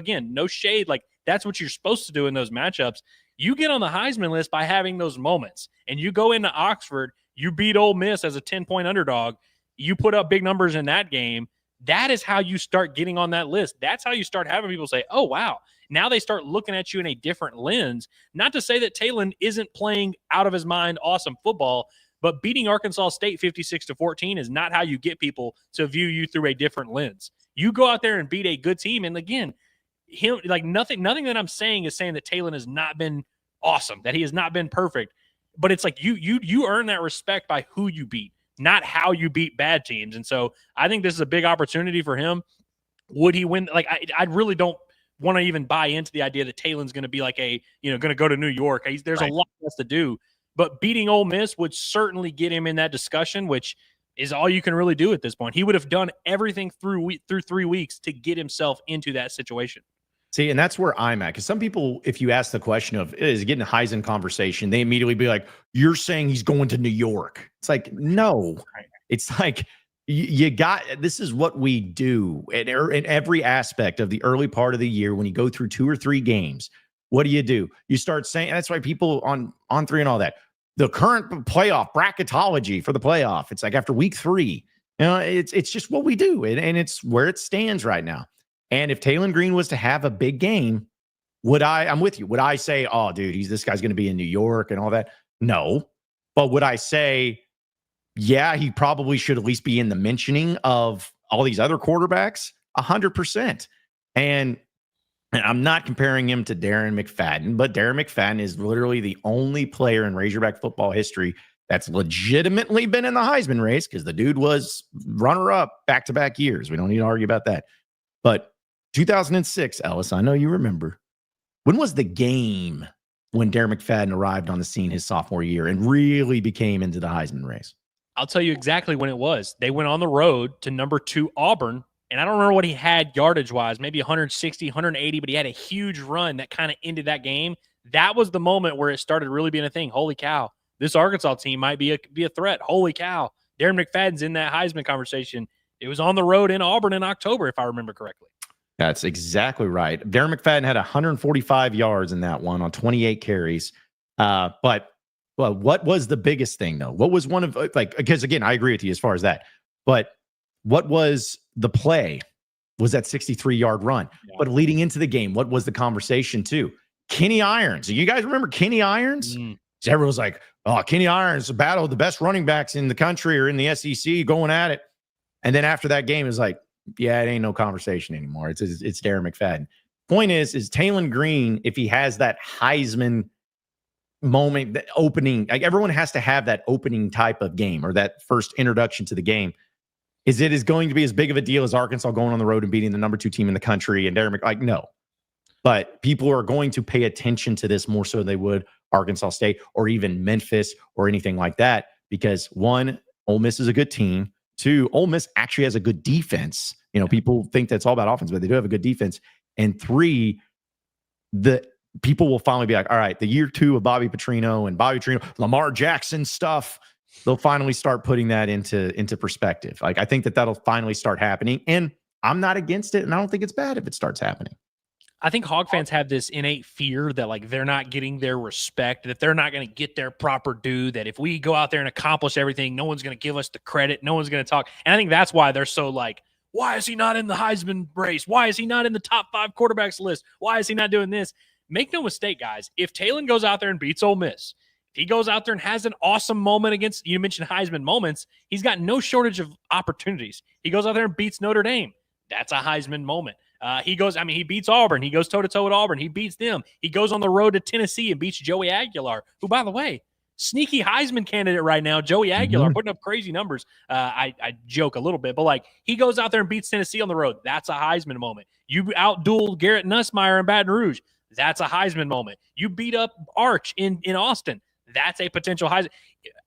shade. Like, that's what you're supposed to do in those matchups. You get on the Heisman list by having those moments, and you go into Oxford, you beat Ole Miss as a 10-point underdog. You put up big numbers in that game. That is how you start getting on that list. That's how you start having people say, oh, wow. Now they start looking at you in a different lens. Not to say that Taylen isn't playing out of his mind awesome football, but beating Arkansas State 56-14 is not how you get people to view you through a different lens. You go out there and beat a good team, and again, nothing that I'm saying is saying that Taylen has not been awesome, that he has not been perfect, but it's like you earn that respect by who you beat, not how you beat bad teams. And so I think this is a big opportunity for him. Would he win? Like, I really don't want to even buy into the idea that Taylen's going to be like going to go to New York. There's right. A lot less to do, but beating Ole Miss would certainly get him in that discussion, which is all you can really do at this point. He would have done everything through 3 weeks to get himself into that situation. See, and that's where I'm at. Because some people, if you ask the question of, is he getting a Heisman conversation, they immediately be like, you're saying he's going to New York. It's like, no. Right. It's like, this is what we do in every aspect of the early part of the year. When you go through 2 or 3 games, what do? You start saying, that's why people on 3 and all that, the current playoff bracketology for the playoff. It's like after week 3, it's just what we do. And it's where it stands right now. And if Taylen Green was to have a big game, I'm with you. Would I say, oh, dude, this guy's going to be in New York and all that? No. But would I say, yeah, he probably should at least be in the mentioning of all these other quarterbacks? 100%. And I'm not comparing him to Darren McFadden, but Darren McFadden is literally the only player in Razorback football history that's legitimately been in the Heisman race, because the dude was runner-up back-to-back years. We don't need to argue about that. But 2006, Ellis, I know you remember. When was the game when Darren McFadden arrived on the scene his sophomore year and really became into the Heisman race? I'll tell you exactly when it was. They went on the road to number 2 Auburn, and I don't remember what he had yardage-wise, maybe 160, 180, but he had a huge run that kind of ended that game. That was the moment where it started really being a thing. Holy cow, this Arkansas team might be a threat. Holy cow, Darren McFadden's in that Heisman conversation. It was on the road in Auburn in October, if I remember correctly. That's exactly right. Darren McFadden had 145 yards in that one on 28 carries. But what was the biggest thing, though? What was one of, because again, I agree with you as far as that. But what was the play? Was that 63-yard run? Yeah. But leading into the game, what was the conversation too? Kenny Irons. You guys remember Kenny Irons? Everyone was like, oh, Kenny Irons, a battle of the best running backs in the country or in the SEC going at it. And then after that game, it was like, yeah, it ain't no conversation anymore. It's Darren McFadden. Point is Taylen Green, if he has that Heisman moment, that opening, like everyone has to have that opening type of game or that first introduction to the game. Is it going to be as big of a deal as Arkansas going on the road and beating the number 2 team in the country and Darren McFadden? No. But people are going to pay attention to this more so than they would Arkansas State or even Memphis or anything like that, because 1, Ole Miss is a good team. 2, Ole Miss actually has a good defense. People think that's all about offense, but they do have a good defense. And 3, the people will finally be like, all right, the year 2 of Bobby Petrino, Lamar Jackson stuff, they'll finally start putting that into perspective. Like, I think that'll finally start happening. And I'm not against it, and I don't think it's bad if it starts happening. I think Hog fans have this innate fear that like they're not getting their respect, that they're not going to get their proper due, that if we go out there and accomplish everything, no one's going to give us the credit, no one's going to talk. And I think that's why they're so like, why is he not in the Heisman race? Why is he not in the top 5 quarterbacks list? Why is he not doing this? Make no mistake, guys. If Taylen goes out there and beats Ole Miss, if he goes out there and has an awesome moment against, you mentioned Heisman moments, he's got no shortage of opportunities. He goes out there and beats Notre Dame. That's a Heisman moment. He goes, I mean, he beats Auburn. He goes toe-to-toe with Auburn. He beats them. He goes on the road to Tennessee and beats Joey Aguilar, who, by the way, sneaky Heisman candidate right now. Joey Aguilar putting up crazy numbers. I joke a little bit, but like he goes out there and beats Tennessee on the road. That's a Heisman moment. You outdueled Garrett Nussmeier in Baton Rouge. That's a Heisman moment. You beat up Arch in Austin. That's a potential Heisman.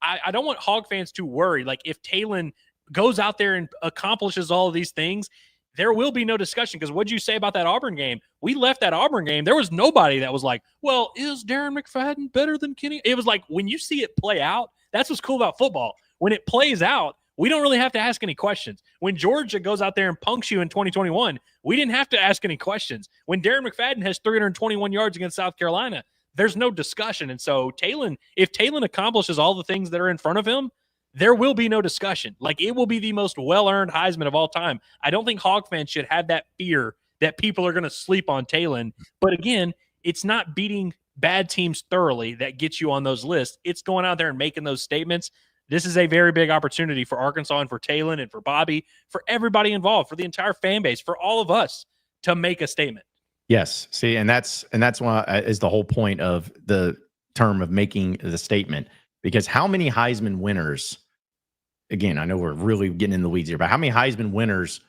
I don't want Hog fans to worry. Like if Taylen goes out there and accomplishes all of these things, there will be no discussion. Because what'd you say about that Auburn game? We left that Auburn game. There was nobody that was like, well, is Darren McFadden better than Kenny? It was like when you see it play out, that's what's cool about football. When it plays out, we don't really have to ask any questions. When Georgia goes out there and punks you in 2021, we didn't have to ask any questions. When Darren McFadden has 321 yards against South Carolina, there's no discussion. And so if Taylen accomplishes all the things that are in front of him, there will be no discussion. Like it will be the most well-earned Heisman of all time. I don't think Hog fans should have that fear that people are going to sleep on Taylen. But again, it's not beating bad teams thoroughly that gets you on those lists. It's going out there and making those statements. This is a very big opportunity for Arkansas and for Taylen and for Bobby, for everybody involved, for the entire fan base, for all of us to make a statement. Yes. See, and that's why is the whole point of the term of making the statement. Because how many Heisman winners, again, I know we're really getting in the weeds here, but how many Heisman winners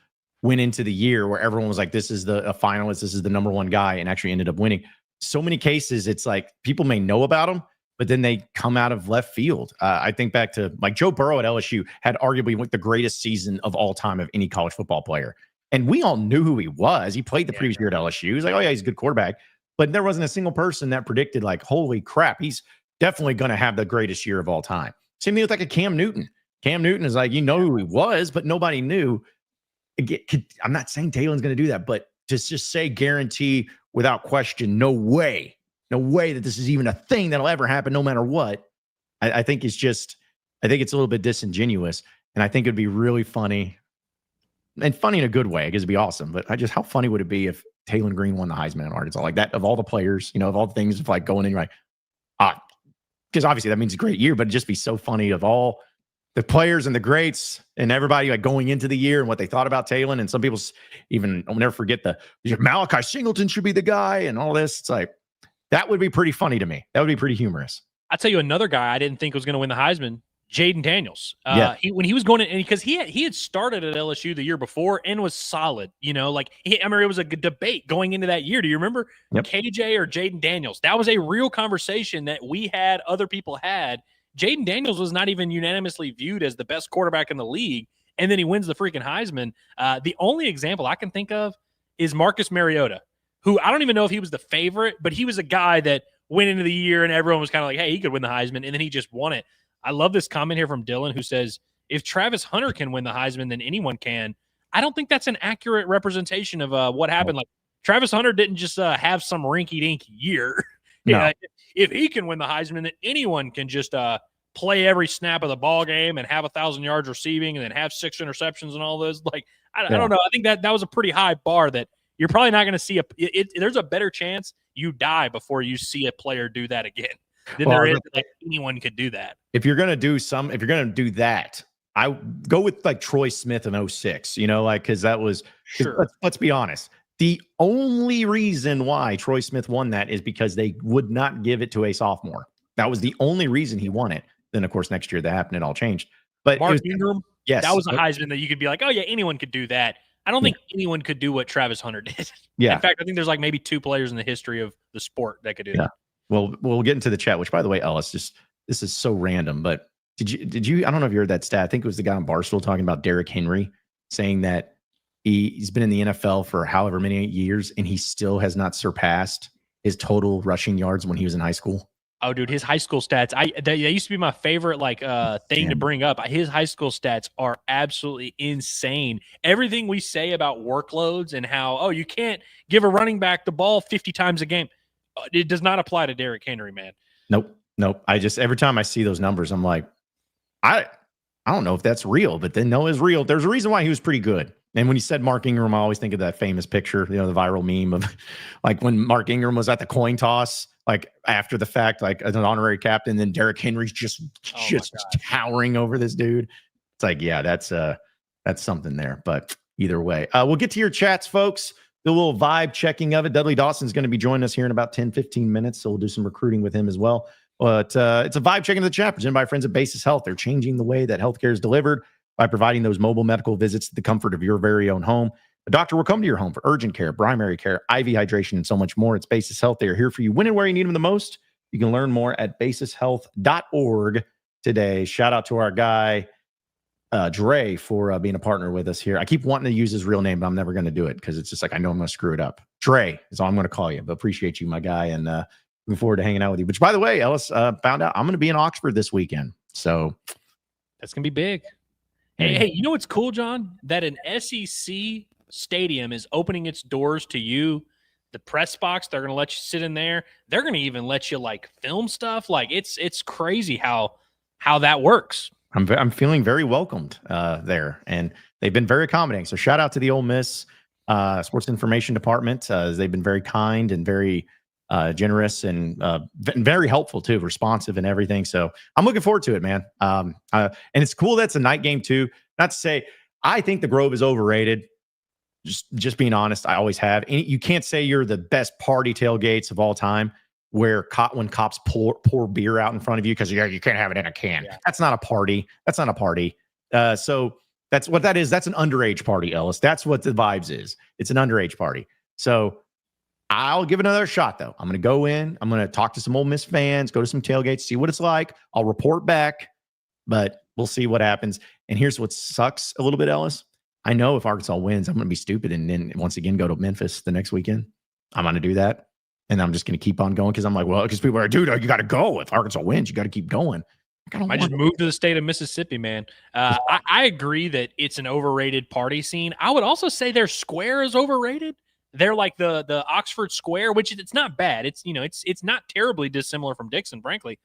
went into the year where everyone was like, this is a finalist, this is the number one guy, and actually ended up winning? So many cases, it's like people may know about them, but then they come out of left field. I think back to like Joe Burrow at LSU had arguably the greatest season of all time of any college football player. And we all knew who he was. He played the previous year at LSU. He's like, oh yeah, he's a good quarterback. But there wasn't a single person that predicted like, holy crap, he's definitely going to have the greatest year of all time. Same thing with like a Cam Newton. Cam Newton is like, you know who he was, but nobody knew. Again, I'm not saying Taylen's going to do that, but to just say guarantee without question, no way that this is even a thing that'll ever happen, no matter what. I think it's a little bit disingenuous, and I think it'd be really funny, and funny in a good way, because it'd be awesome. But how funny would it be if Taylen Green won the Heisman in Arkansas like that? Of all the players, of all the things, of like going in, like, because obviously that means a great year, but it'd just be so funny of all the players and the greats and everybody like going into the year and what they thought about Taylen. And some people even, I'll never forget Malachi Singleton should be the guy and all this. It's like, that would be pretty funny to me. That would be pretty humorous. I'll tell you another guy I didn't think was going to win the Heisman, Jaden Daniels. When he was going in, because he had started at LSU the year before and was solid. It was a good debate going into that year. Do you remember KJ or Jaden Daniels? That was a real conversation that we had, other people had. Jaden Daniels was not even unanimously viewed as the best quarterback in the league, and then he wins the freaking Heisman. The only example I can think of is Marcus Mariota, who I don't even know if he was the favorite, but he was a guy that went into the year and everyone was kind of like, hey, he could win the Heisman, and then he just won it. I love this comment here from Dylan, who says, if Travis Hunter can win the Heisman, then anyone can. I don't think that's an accurate representation of what happened. Like Travis Hunter didn't just have some rinky-dinky year. No. If he can win the Heisman, then anyone can just play every snap of the ball game and have 1,000 yards receiving and then have 6 interceptions and all those. Like, I don't know. I think that was a pretty high bar that you're probably not going to see. There's a better chance you die before you see a player do that again than there is like anyone could do that. If you're going to do that, I go with like Troy Smith in 06, because that was, sure. Let's be honest. The only reason why Troy Smith won that is because they would not give it to a sophomore. That was the only reason he won it. Then, of course, next year that happened. It all changed. But Mark Ingram, yes, that was a Heisman that you could be like, oh, yeah, anyone could do that. I don't think anyone could do what Travis Hunter did. Yeah. In fact, I think there's like maybe 2 players in the history of the sport that could do that. Well, we'll get into the chat, which, by the way, Ellis, this is so random, but did you, I don't know if you heard that stat. I think it was the guy on Barstool talking about Derrick Henry saying that he's been in the NFL for however many years, and he still has not surpassed his total rushing yards when he was in high school. Oh, dude, his high school stats. That used to be my favorite thing to bring up. His high school stats are absolutely insane. Everything we say about workloads and how, you can't give a running back the ball 50 times a game, it does not apply to Derrick Henry, man. Nope. Every time I see those numbers, I'm like, I don't know if that's real, but then no, it's real. There's a reason why he was pretty good. And when you said Mark Ingram, I always think of that famous picture, the viral meme of like when Mark Ingram was at the coin toss, like after the fact, like as an honorary captain, then Derrick Henry's just towering over this dude. It's like, yeah, that's something there. But either way, we'll get to your chats, folks. the little vibe checking of it. Dudley Dawson is going to be joining us here in about 10, 15 minutes. So we'll do some recruiting with him as well. But it's a vibe checking of the chat presented by friends at Basis Health. They're changing the way that healthcare is delivered by providing those mobile medical visits to the comfort of your very own home. A doctor will come to your home for urgent care, primary care, IV hydration, and so much more. It's Basis Health. They are here for you when and where you need them the most. You can learn more at basishealth.org today. Shout out to our guy, Dre, for being a partner with us here. I keep wanting to use his real name, but I'm never going to do it because it's just like I know I'm going to screw it up. Dre is all I'm going to call you, but appreciate you, my guy, and looking forward to hanging out with you. Which, by the way, Ellis found out I'm going to be in Oxford this weekend. So that's going to be big. Hey, you know what's cool, John? That an SEC stadium is opening its doors to you. The press box, they're going to let you sit in there. They're going to even let you like film stuff. Like it's crazy how that works. I'm feeling very welcomed there, and they've been very accommodating. So shout out to the Ole Miss Sports Information Department. They've been very kind and very generous and very helpful too, responsive and everything. So I'm looking forward to it, man. And it's cool that's a night game too. Not to say I think the Grove is overrated. Just being honest, I always have. And you can't say you're the best party tailgates of all time where when cops pour beer out in front of you because you can't have it in a can. Yeah. That's not a party. That's not a party. So that's what that is. That's an underage party, Ellis. That's what the vibes is. It's an underage party. So I'll give it another shot, though. I'm going to go in. I'm going to talk to some Ole Miss fans, go to some tailgates, see what it's like. I'll report back, but we'll see what happens. And here's what sucks a little bit, Ellis. I know if Arkansas wins, I'm going to be stupid and then once again go to Memphis the next weekend. I'm going to do that. And I'm just going to keep on going because I'm like, well, because people are, dude, you got to go. If Arkansas wins, you got to keep going. I just moved to the state of Mississippi, man. I agree that it's an overrated party scene. I would also say their square is overrated. They're like the Oxford Square, which it's not bad. It's it's not terribly dissimilar from Dixon, frankly.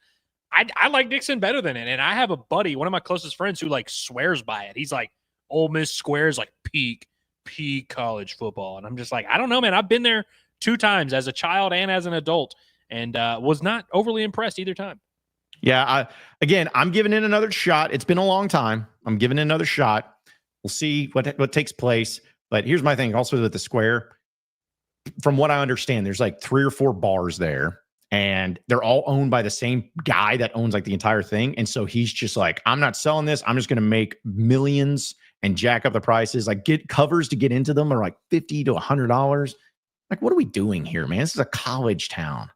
I like Dixon better than it. And I have a buddy, one of my closest friends, who like swears by it. He's like, Ole Miss Square is like peak college football. And I'm just like, I don't know, man. I've been there 2 times as a child and as an adult, and was not overly impressed either time. Yeah, I'm giving it another shot. It's been a long time. I'm giving it another shot. We'll see what takes place. But here's my thing also with the Square. From what I understand, there's like 3 or 4 bars there, and they're all owned by the same guy that owns like the entire thing. And so he's just like, I'm not selling this. I'm just going to make millions and jack up the prices. Like get covers to get into them are like $50 to $100. Like, what are we doing here, man? This is a college town.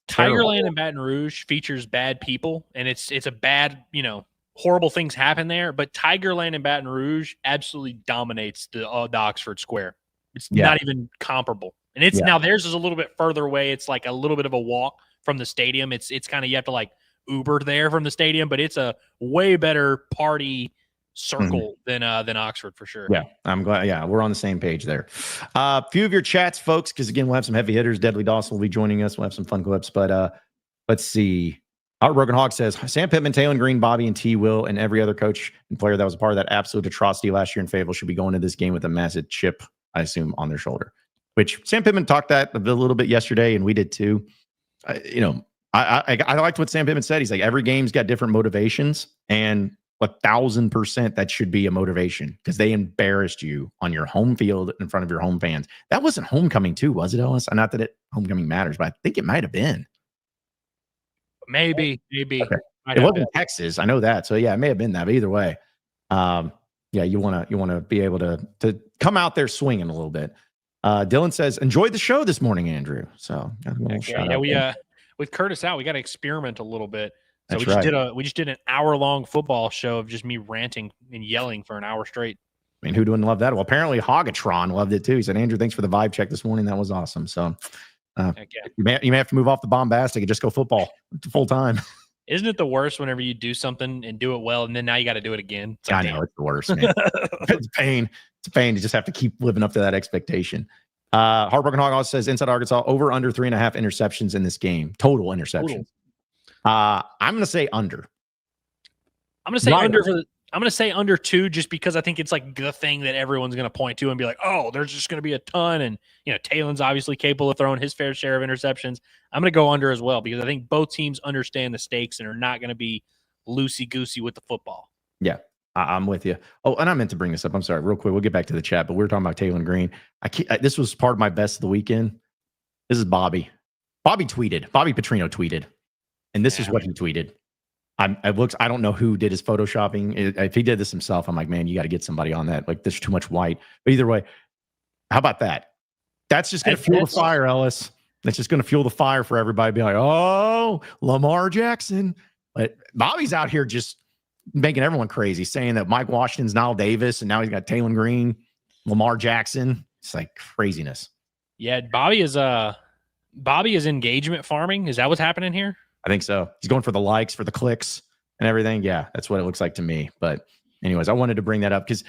Tigerland and Baton Rouge features bad people, and it's a bad, horrible things happen there. But Tigerland and Baton Rouge absolutely dominates the Oxford Square. It's not even comparable. And it's now theirs is a little bit further away. It's like a little bit of a walk from the stadium. It's kind of, you have to like Uber there from the stadium, but it's a way better party circle than Oxford for sure. Yeah, I'm glad. Yeah, we're on the same page there. A few of your chats, folks, because again, we'll have some heavy hitters. Dudley Dawson will be joining us. We'll have some fun clips, but let's see. Broken Hog says Sam Pittman, Taylen Green, Bobby, and T. Will, and every other coach and player that was a part of that absolute atrocity last year in Fayetteville should be going to this game with a massive chip, I assume, on their shoulder. Which Sam Pittman talked that a little bit yesterday, and we did too. I liked what Sam Pittman said. He's like, every game's got different motivations, and 1,000% that should be a motivation because they embarrassed you on your home field in front of your home fans. That wasn't homecoming too, was it, Ellis? Not that homecoming matters, but I think it might have been. Maybe. Okay. It wasn't Texas. I know that. So yeah, it may have been that. But either way, you want to be able to come out there swinging a little bit. Dylan says, enjoyed the show this morning, Andrew. So with Curtis out, we got to experiment a little bit. So That's we just did an hour-long football show of just me ranting and yelling for an hour straight. I mean, who wouldn't love that? Well, apparently Hogatron loved it too. He said, Andrew, thanks for the vibe check this morning. That was awesome. So you may have to move off the bombastic and just go football full time. Isn't it the worst whenever you do something and do it well, and then now you got to do it again? I know it's the worst, man. It's pain. It's pain to just have to keep living up to that expectation. Heartbroken Hog also says Inside Arkansas over under 3.5 interceptions in this game. Total interceptions. I'm going to say under. I'm going to say under I'm going to say under 2 just because I think it's like the thing that everyone's going to point to and be like, oh, there's just going to be a ton. And, Taylen's obviously capable of throwing his fair share of interceptions. I'm going to go under as well because I think both teams understand the stakes and are not going to be loosey-goosey with the football. Yeah. I'm with you. Oh, and I meant to bring this up. I'm sorry, real quick. We'll get back to the chat, but we were talking about Taylen Green. This was part of my best of the weekend. This is Bobby. Bobby Petrino tweeted, and this is what he tweeted. I don't know who did his photoshopping. If he did this himself, I'm like, man, you got to get somebody on that. Like, there's too much white. But either way, how about that? That's just going to fuel the fire, Ellis. That's just going to fuel the fire for everybody. Be like, oh, Lamar Jackson. But Bobby's out here just making everyone crazy, saying that Mike Washington's Nile Davis, and now he's got Taylen Green, Lamar Jackson. It's like craziness. Yeah, Bobby is engagement farming. Is that what's happening here? I think so. He's going for the likes, for the clicks and everything. Yeah, that's what it looks like to me. But anyways, I wanted to bring that up because,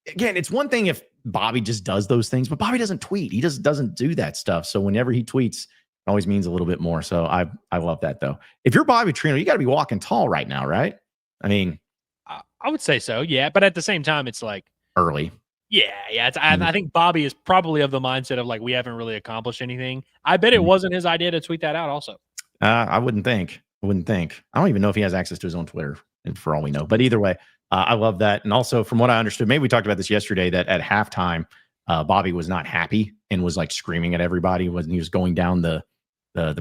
again, it's one thing if Bobby just does those things, but Bobby doesn't tweet. He just doesn't do that stuff. So whenever he tweets, it always means a little bit more. So I love that, though. If you're Bobby Petrino, you got to be walking tall right now, right? I mean, I would say so, yeah. But at the same time, it's like early. Yeah. I think Bobby is probably of the mindset of like, we haven't really accomplished anything. I bet it wasn't his idea to tweet that out also. I wouldn't think. I don't even know if he has access to his own Twitter, and for all we know. But either way, I love that. And also, from what I understood, maybe we talked about this yesterday, that at halftime, Bobby was not happy and was like screaming at everybody when he was going down the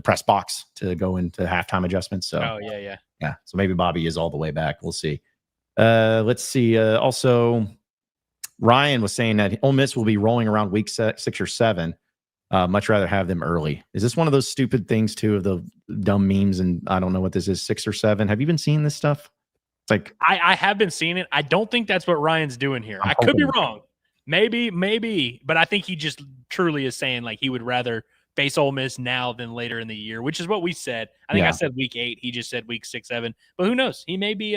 press box to go into halftime adjustments. So, yeah. So maybe Bobby is all the way back. We'll see. Let's see. Also, Ryan was saying that Ole Miss will be rolling around week 6 or 7. Much rather have them early. Is this one of those stupid things too, of the dumb memes? And I don't know what this is, 6 or 7. Have you been seeing this stuff? It's like, I have been seeing it. I don't think that's what Ryan's doing here. I could be wrong. Maybe, but I think he just truly is saying like he would rather face Ole Miss now than later in the year, which is what we said. I think I said week 8. He just said week 6, 7. But who knows? He may be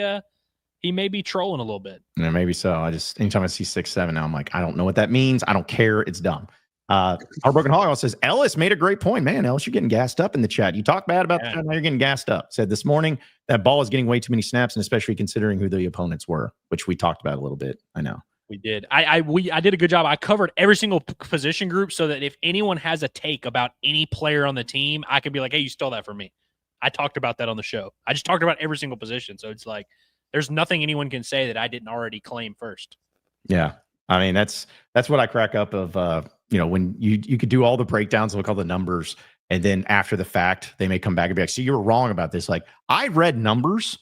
trolling a little bit. Yeah, maybe so. Anytime I see 6, 7 now, I'm like, I don't know what that means. I don't care. It's dumb. Heartbroken Hog says, Ellis made a great point. Man, Ellis, you're getting gassed up in the chat. You talk bad about the chat, now you're getting gassed up. Said this morning that ball is getting way too many snaps, and especially considering who the opponents were, which we talked about a little bit. I know. We did. I did a good job. I covered every single position group so that if anyone has a take about any player on the team, I could be like, hey, you stole that from me. I talked about that on the show. I just talked about every single position. So it's like, there's nothing anyone can say that I didn't already claim first. Yeah. I mean, that's what I crack up of, when you could do all the breakdowns, look all the numbers, and then after the fact, they may come back and be like, see, you were wrong about this. Like, I read numbers.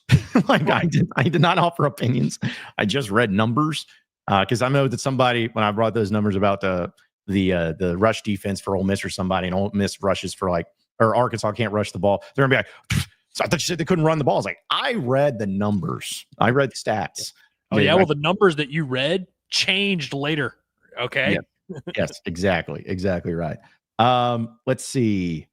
Like, I did not offer opinions. I just read numbers. Because I know that somebody, when I brought those numbers about the rush defense for Ole Miss or somebody, and Ole Miss rushes for or Arkansas can't rush the ball, they're going to be like, so I thought you said they couldn't run the ball. I was like, I read the numbers. I read the stats. Oh, yeah. Well, the numbers that you read changed later. Okay. Yeah. Yes, exactly. Exactly right. Let's see.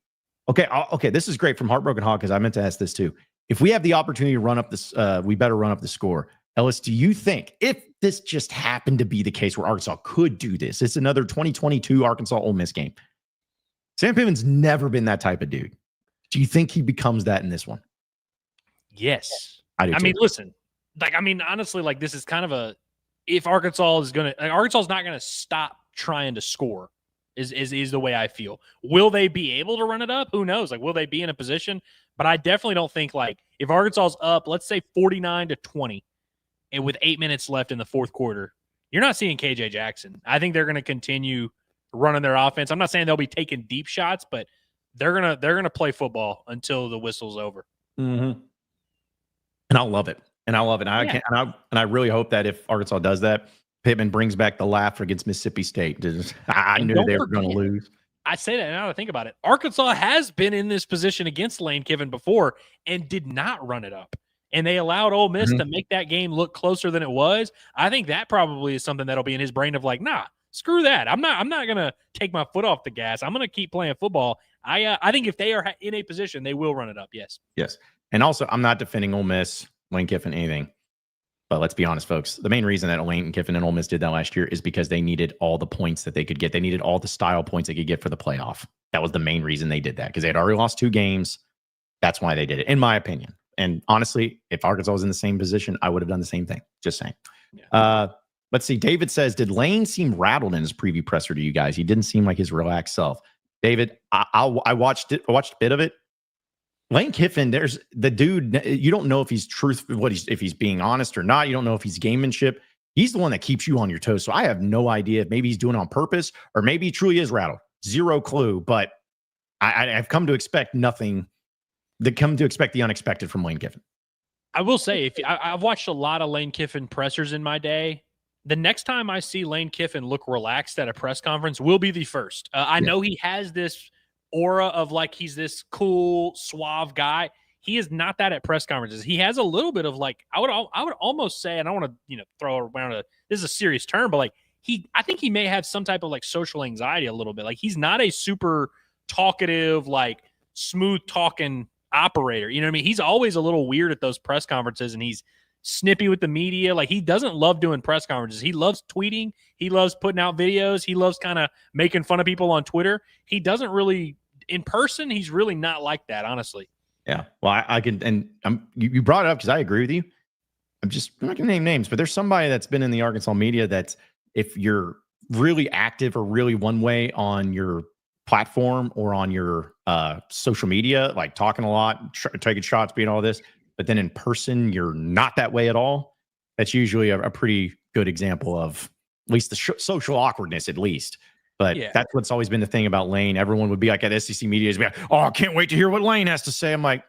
Okay. This is great from Heartbroken Hog, because I meant to ask this too. If we have the opportunity to run up this, we better run up the score. Ellis, do you think if this just happened to be the case where Arkansas could do this, it's another 2022 Arkansas Ole Miss game. Sam Pittman's never been that type of dude. Do you think he becomes that in this one? Yes. I do. I mean, listen, honestly, this is kind of if Arkansas is going to, Arkansas is not going to stop trying to score is the way I feel. Will they be able to run it up? Who knows? Will they be in a position? But I definitely don't think if Arkansas is up, let's say 49-20, and with 8 minutes left in the fourth quarter, you're not seeing KJ Jackson. I think they're going to continue running their offense. I'm not saying they'll be taking deep shots, but they're gonna play football until the whistle's over. Mm-hmm. And I love it. I really hope that if Arkansas does that, Pittman brings back the laugh against Mississippi State. I knew they were going to lose. I say that now that I think about it. Arkansas has been in this position against Lane Kiffin before and did not run it up. And they allowed Ole Miss to make that game look closer than it was. I think that probably is something that'll be in his brain of nah, screw that. I'm not gonna take my foot off the gas. I'm gonna keep playing football. I think if they are in a position, they will run it up. Yes. And also, I'm not defending Ole Miss, Lane Kiffin, anything. But let's be honest, folks. The main reason that Lane Kiffin and Ole Miss did that last year is because they needed all the points that they could get. They needed all the style points they could get for the playoff. That was the main reason they did that, because they had already lost 2 games. That's why they did it, in my opinion. And honestly, if Arkansas was in the same position, I would have done the same thing. Just saying. Yeah. Let's see. David says, did Lane seem rattled in his preview presser to you guys? He didn't seem like his relaxed self. David, I watched it. I watched a bit of it. Lane Kiffin, there's the dude. You don't know if he's truthful, if he's being honest or not. You don't know if he's gamemanship. He's the one that keeps you on your toes. So I have no idea if maybe he's doing it on purpose or maybe he truly is rattled. Zero clue. But I've come to expect nothing. Come to expect the unexpected from Lane Kiffin. I will say, I've watched a lot of Lane Kiffin pressers in my day. The next time I see Lane Kiffin look relaxed at a press conference will be the first. I know he has this aura of like he's this cool, suave guy. He is not that at press conferences. He has a little bit of like I would almost say, and I want to throw around this is a serious term, but like I think he may have some type of like social anxiety a little bit. Like he's not a super talkative, like smooth talking operator. You know what I mean? He's always a little weird at those press conferences, and he's snippy with the media. Like he doesn't love doing press conferences. He loves tweeting. He loves putting out videos. He loves kind of making fun of people on Twitter. He doesn't really in person. He's really not like that, honestly. Yeah. Well, I can, and you brought it up because I agree with you. I'm not going to name names, but there's somebody that's been in the Arkansas media that's if you're really active or really one way on your platform or on your social media, like talking a lot, taking shots, being all this, but then in person, you're not that way at all. That's usually a pretty good example of at least the social awkwardness, at least. But that's what's always been the thing about Lane. Everyone would be like at SEC media, be like, oh, I can't wait to hear what Lane has to say. I'm like,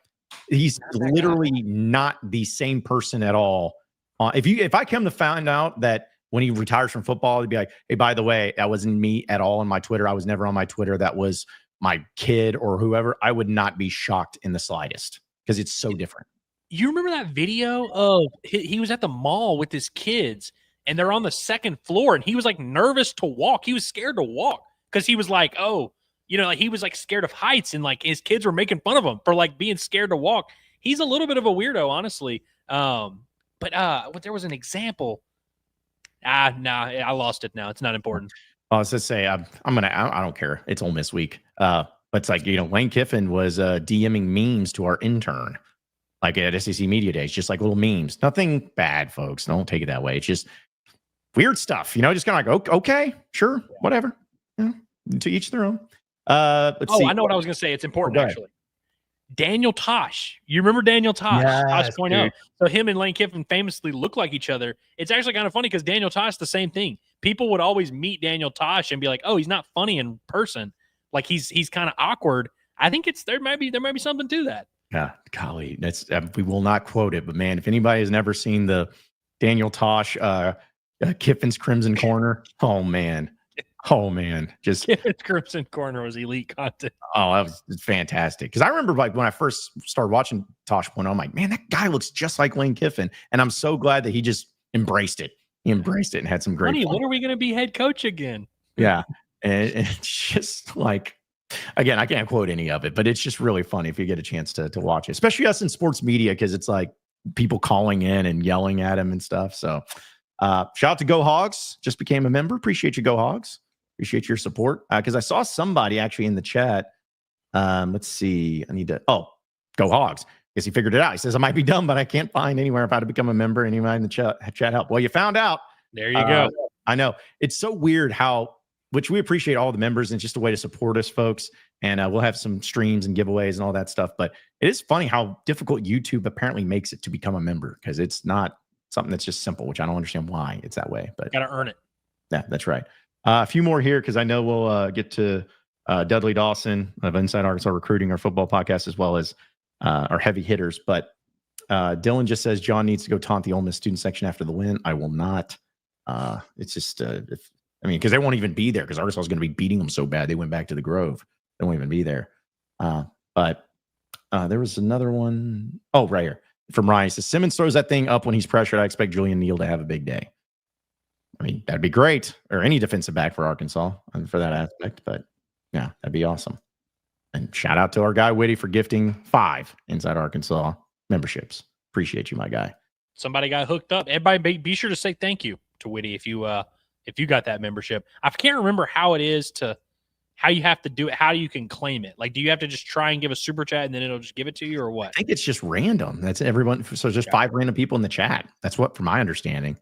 he's literally not the same person at all. If I come to find out that when he retires from football, he'd be like, hey, by the way, that wasn't me at all on my Twitter. I was never on my Twitter. That was my kid or whoever. I would not be shocked in the slightest because it's so different. You remember that video of he was at the mall with his kids and they're on the second floor and he was like nervous to walk. He was scared to walk because he was like, oh, like he was like scared of heights and like his kids were making fun of him for like being scared to walk. He's a little bit of a weirdo, honestly. But there was an example. I lost it now. It's not important. I was just say I don't care. It's Ole Miss week. But it's like, Lane Kiffin was DMing memes to our intern. Like at SEC Media Days, just like little memes. Nothing bad, folks. Don't take it that way. It's just weird stuff, just kind of like, okay, sure, whatever. To each their own. Let's see. I know what I was going to say. It's important, actually. Daniel Tosh. You remember Daniel Tosh? Yes, Tosh.0. So him and Lane Kiffin famously look like each other. It's actually kind of funny because Daniel Tosh, the same thing. People would always meet Daniel Tosh and be like, oh, he's not funny in person. Like he's kind of awkward. I think there might be something to that. Yeah, golly, that's we will not quote it, but man, if anybody has never seen the Daniel Tosh Kiffin's Crimson Corner, oh man, just Kiffin's Crimson Corner was elite content. Oh, that was fantastic because I remember like when I first started watching Tosh Point, I'm like, man, that guy looks just like Lane Kiffin, and I'm so glad that he just embraced it. He embraced it and had some great. Honey, when are we going to be head coach again? Yeah, and it's just like. Again, I can't quote any of it, but it's just really funny if you get a chance to watch it, especially us in sports media, because it's like people calling in and yelling at him and stuff. So shout out to Go Hogs. Just became a member. Appreciate you, Go Hogs. Appreciate your support. Because I saw somebody actually in the chat. Let's see. Go Hogs. Guess he figured it out. He says, I might be dumb, but I can't find anywhere if I had to become a member. Anybody in the chat help. Well, you found out. There you go. I know. It's so weird which we appreciate all the members and it's just a way to support us, folks. And we'll have some streams and giveaways and all that stuff. But it is funny how difficult YouTube apparently makes it to become a member because it's not something that's just simple, which I don't understand why it's that way. But got to earn it. Yeah, that's right. A few more here because I know we'll get to Dudley Dawson of Inside Arkansas Recruiting, our football podcast, as well as our heavy hitters. But Dylan just says John needs to go taunt the Ole Miss student section after the win. I will not. It's just because they won't even be there because Arkansas is going to be beating them so bad. They went back to the Grove. They won't even be there. But there was another one. Oh, right here from Ryan. He says, Simmons throws that thing up when he's pressured. I expect Julian Neal to have a big day. I mean, that'd be great. Or any defensive back for Arkansas for that aspect. But yeah, that'd be awesome. And shout out to our guy Whitty for gifting 5 Inside Arkansas memberships. Appreciate you, my guy. Somebody got hooked up. Everybody be sure to say thank you to Whitty if you got that membership. I can't remember how it is how you have to do it, how you can claim it. Like, do you have to just try and give a super chat and then it'll just give it to you or what? I think it's just random. That's everyone. So just 5 random people in the chat. That's what, from my understanding.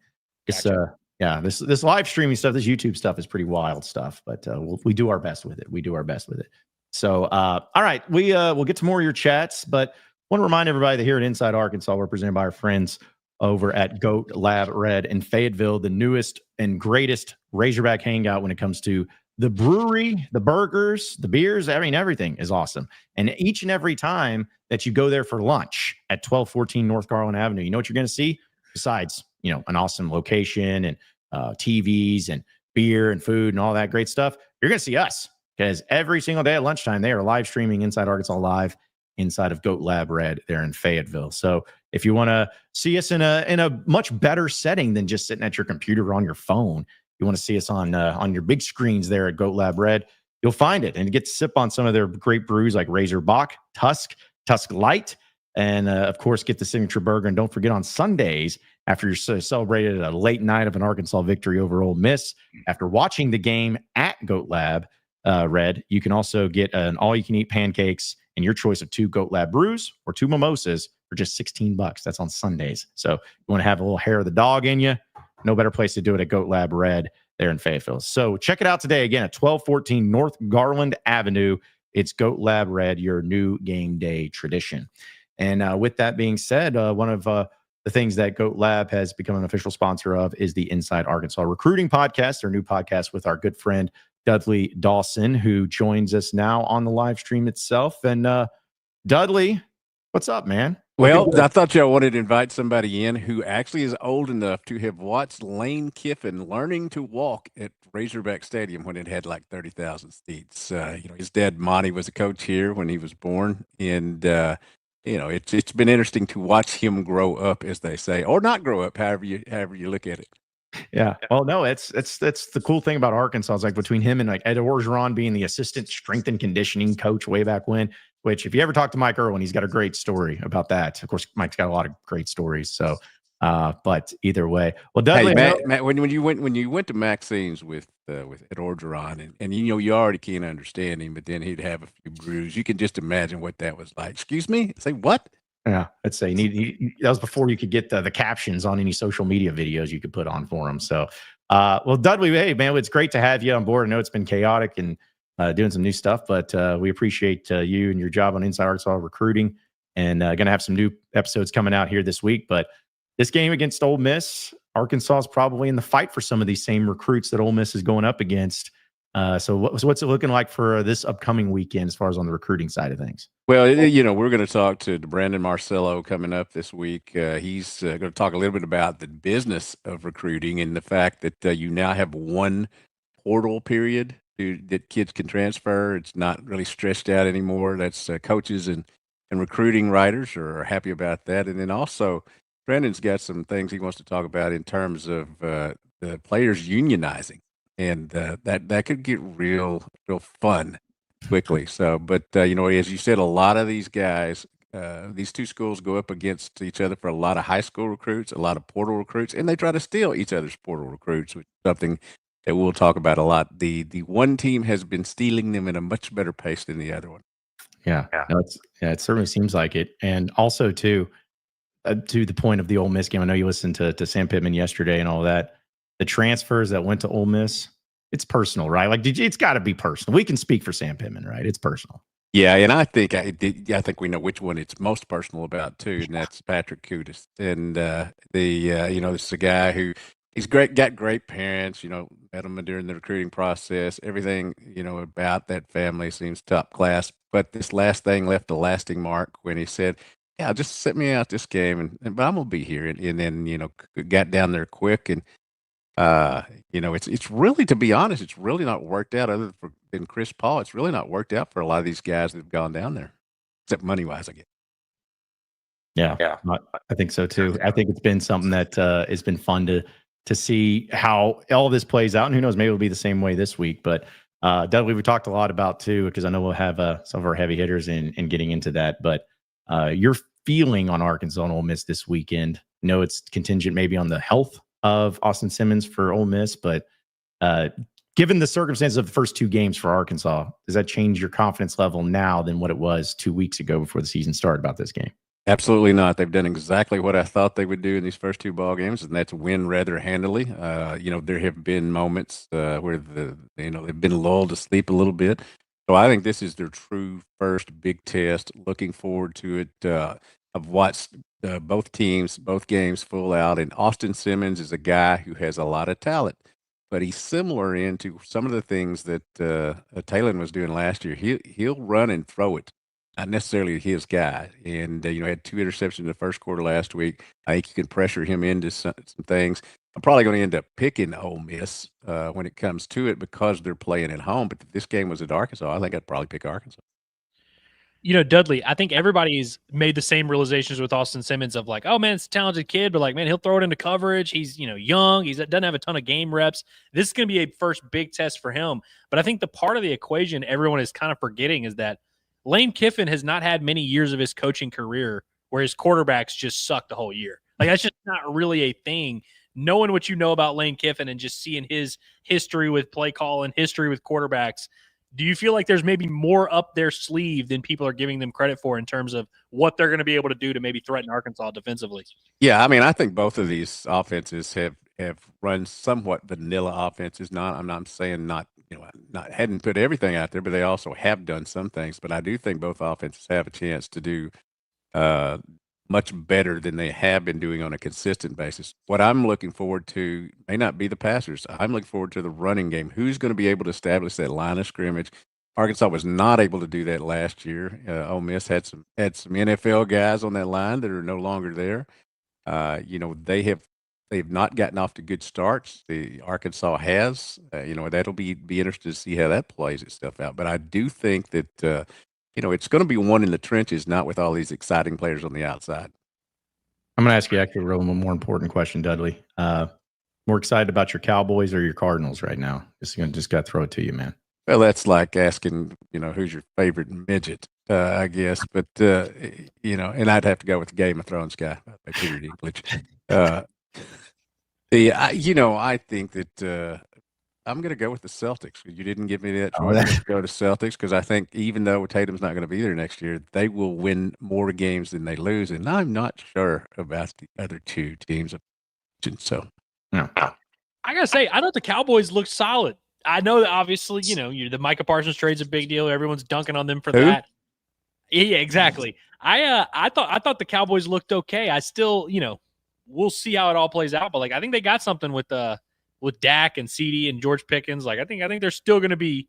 It's this live streaming stuff, this YouTube stuff is pretty wild stuff, but we do our best with it. So, all right, we'll get to more of your chats, but want to remind everybody that here at Inside Arkansas, we're presented by our friends over at Goat Lab Red in Fayetteville, the newest and greatest Razorback hangout when it comes to the brewery, the burgers, the beers. I mean, everything is awesome. And each and every time that you go there for lunch at 1214 North Garland Avenue, you know what you're going to see? Besides, an awesome location and TVs and beer and food and all that great stuff, you're going to see us. Because every single day at lunchtime, they are live streaming Inside Arkansas Live inside of Goat Lab Red there in Fayetteville. So if you want to see us in a much better setting than just sitting at your computer or on your phone, you want to see us on your big screens there at Goat Lab Red, you'll find it. And you get to sip on some of their great brews like Razorback, Tusk Light, and of course, get the signature burger. And don't forget on Sundays, after you're celebrated a late night of an Arkansas victory over Ole Miss, after watching the game at Goat Lab Red, you can also get an all-you-can-eat pancakes and your choice of 2 Goat Lab brews or 2 mimosas for just $16. That's on Sundays. So you want to have a little hair of the dog in you, no better place to do it at Goat Lab Red there in Fayetteville. So check it out today again at 1214 North Garland Avenue. It's Goat Lab Red, your new game day tradition. And with that being said, one of the things that Goat Lab has become an official sponsor of is the Inside Arkansas Recruiting Podcast, their new podcast with our good friend Dudley Dawson, who joins us now on the live stream itself. And Dudley, what's up, man? Well, I thought y'all wanted to invite somebody in who actually is old enough to have watched Lane Kiffin learning to walk at Razorback Stadium when it had like 30,000 seats. His dad, Monty, was a coach here when he was born. And, it's been interesting to watch him grow up, as they say, or not grow up, however you look at it. Yeah. Well, no, that's the cool thing about Arkansas is like between him and like Ed Orgeron being the assistant strength and conditioning coach way back when, which if you ever talk to Mike Irwin, he's got a great story about that. Of course, Mike's got a lot of great stories. So, but either way, well, Dudley, hey, Matt, when you went to Maxine's with Ed Orgeron and you already can't understand him, but then he'd have a few brews. You can just imagine what that was like. Excuse me? Say what? Yeah, I'd say that was before you could get the captions on any social media videos you could put on for them. So, well, Dudley, hey, man, it's great to have you on board. I know it's been chaotic and doing some new stuff, but we appreciate you and your job on Inside Arkansas Recruiting, and going to have some new episodes coming out here this week. But this game against Ole Miss, Arkansas is probably in the fight for some of these same recruits that Ole Miss is going up against. So what's it looking like for this upcoming weekend as far as on the recruiting side of things? Well, we're going to talk to Brandon Marcello coming up this week. He's going to talk a little bit about the business of recruiting and the fact that you now have one portal period that kids can transfer. It's not really stretched out anymore. That's coaches and recruiting writers are happy about that. And then also, Brandon's got some things he wants to talk about in terms of the players unionizing. And that could get real fun quickly. So, but as you said, a lot of these guys, these two schools go up against each other for a lot of high school recruits, a lot of portal recruits, and they try to steal each other's portal recruits, which is something that we'll talk about a lot. The one team has been stealing them at a much better pace than the other one. Yeah, no, it certainly seems like it. And also to the point of the Ole Miss game, I know you listened to Sam Pittman yesterday and all that. The transfers that went to Ole Miss, it's personal, right? Like, it's got to be personal. We can speak for Sam Pittman, right? It's personal. Yeah, and I think we know which one it's most personal about too, and that's Patrick Kudus. And this is a guy who he's got great parents. Met him during the recruiting process. Everything about that family seems top class. But this last thing left a lasting mark when he said, "Yeah, just set me out this game, but I'm gonna be here." And then got down there quick and. It's really, to be honest, it's really not worked out other than Chris Paul. It's really not worked out for a lot of these guys that have gone down there, except money wise, I guess. Yeah, I think so too. I think it's been something that it's been fun to see how all this plays out, and who knows, maybe it'll be the same way this week. But Dudley, we talked a lot about too, because I know we'll have some of our heavy hitters in getting into that. But your feeling on Arkansas and Ole Miss this weekend? It's contingent maybe on the health of Austin Simmons for Ole Miss, but given the circumstances of the first 2 games for Arkansas, does that change your confidence level now than what it was 2 weeks ago before the season started about this game? Absolutely not. They've done exactly what I thought they would do in these first 2 ball games, and that's win rather handily. There have been moments where they've been lulled to sleep a little bit, So I think this is their true first big test. Looking forward to it. I've watched both teams, both games full out, and Austin Simmons is a guy who has a lot of talent, but he's similar into some of the things that Taylen was doing last year. He'll run and throw it, not necessarily his guy. And had 2 interceptions in the first quarter last week. I think you can pressure him into some things. I'm probably going to end up picking Ole Miss when it comes to it because they're playing at home. But if this game was at Arkansas, I think I'd probably pick Arkansas. Dudley, I think everybody's made the same realizations with Austin Simmons of like, oh, man, it's a talented kid, but like, man, he'll throw it into coverage. He's, young. He doesn't have a ton of game reps. This is going to be a first big test for him. But I think the part of the equation everyone is kind of forgetting is that Lane Kiffin has not had many years of his coaching career where his quarterbacks just suck the whole year. Like, that's just not really a thing. Knowing what you know about Lane Kiffin and just seeing his history with play call and history with quarterbacks, do you feel like there's maybe more up their sleeve than people are giving them credit for in terms of what they're going to be able to do to maybe threaten Arkansas defensively? Yeah, I mean, I think both of these offenses have run somewhat vanilla offenses. I'm not saying not hadn't put everything out there, but they also have done some things. But I do think both offenses have a chance to do much better than they have been doing on a consistent basis. What I'm looking forward to may not be the passers. I'm looking forward to the running game. Who's going to be able to establish that line of scrimmage? Arkansas was not able to do that last year. Ole Miss had some NFL guys on that line that are no longer there. They've not gotten off to good starts. The Arkansas has. That'll be interesting to see how that plays itself out. But I do think that it's going to be one in the trenches, not with all these exciting players on the outside. I'm going to ask you actually a real more important question, Dudley. More excited about your Cowboys or your Cardinals right now? Just got to throw it to you, man. Well, that's like asking, who's your favorite midget, I guess. But, and I'd have to go with the Game of Thrones guy. I figured English. I think that I'm going to go with the Celtics. You didn't give me that choice. I'm going to go to Celtics because I think even though Tatum's not going to be there next year, they will win more games than they lose. And I'm not sure about the other two teams. So, no. I got to say, I thought the Cowboys looked solid. I know that obviously, the Micah Parsons trade's a big deal. Everyone's dunking on them for that. Yeah, exactly. I thought the Cowboys looked okay. I still, we'll see how it all plays out. But like, I think they got something with Dak and CD and George Pickens. Like, I think they're still going to be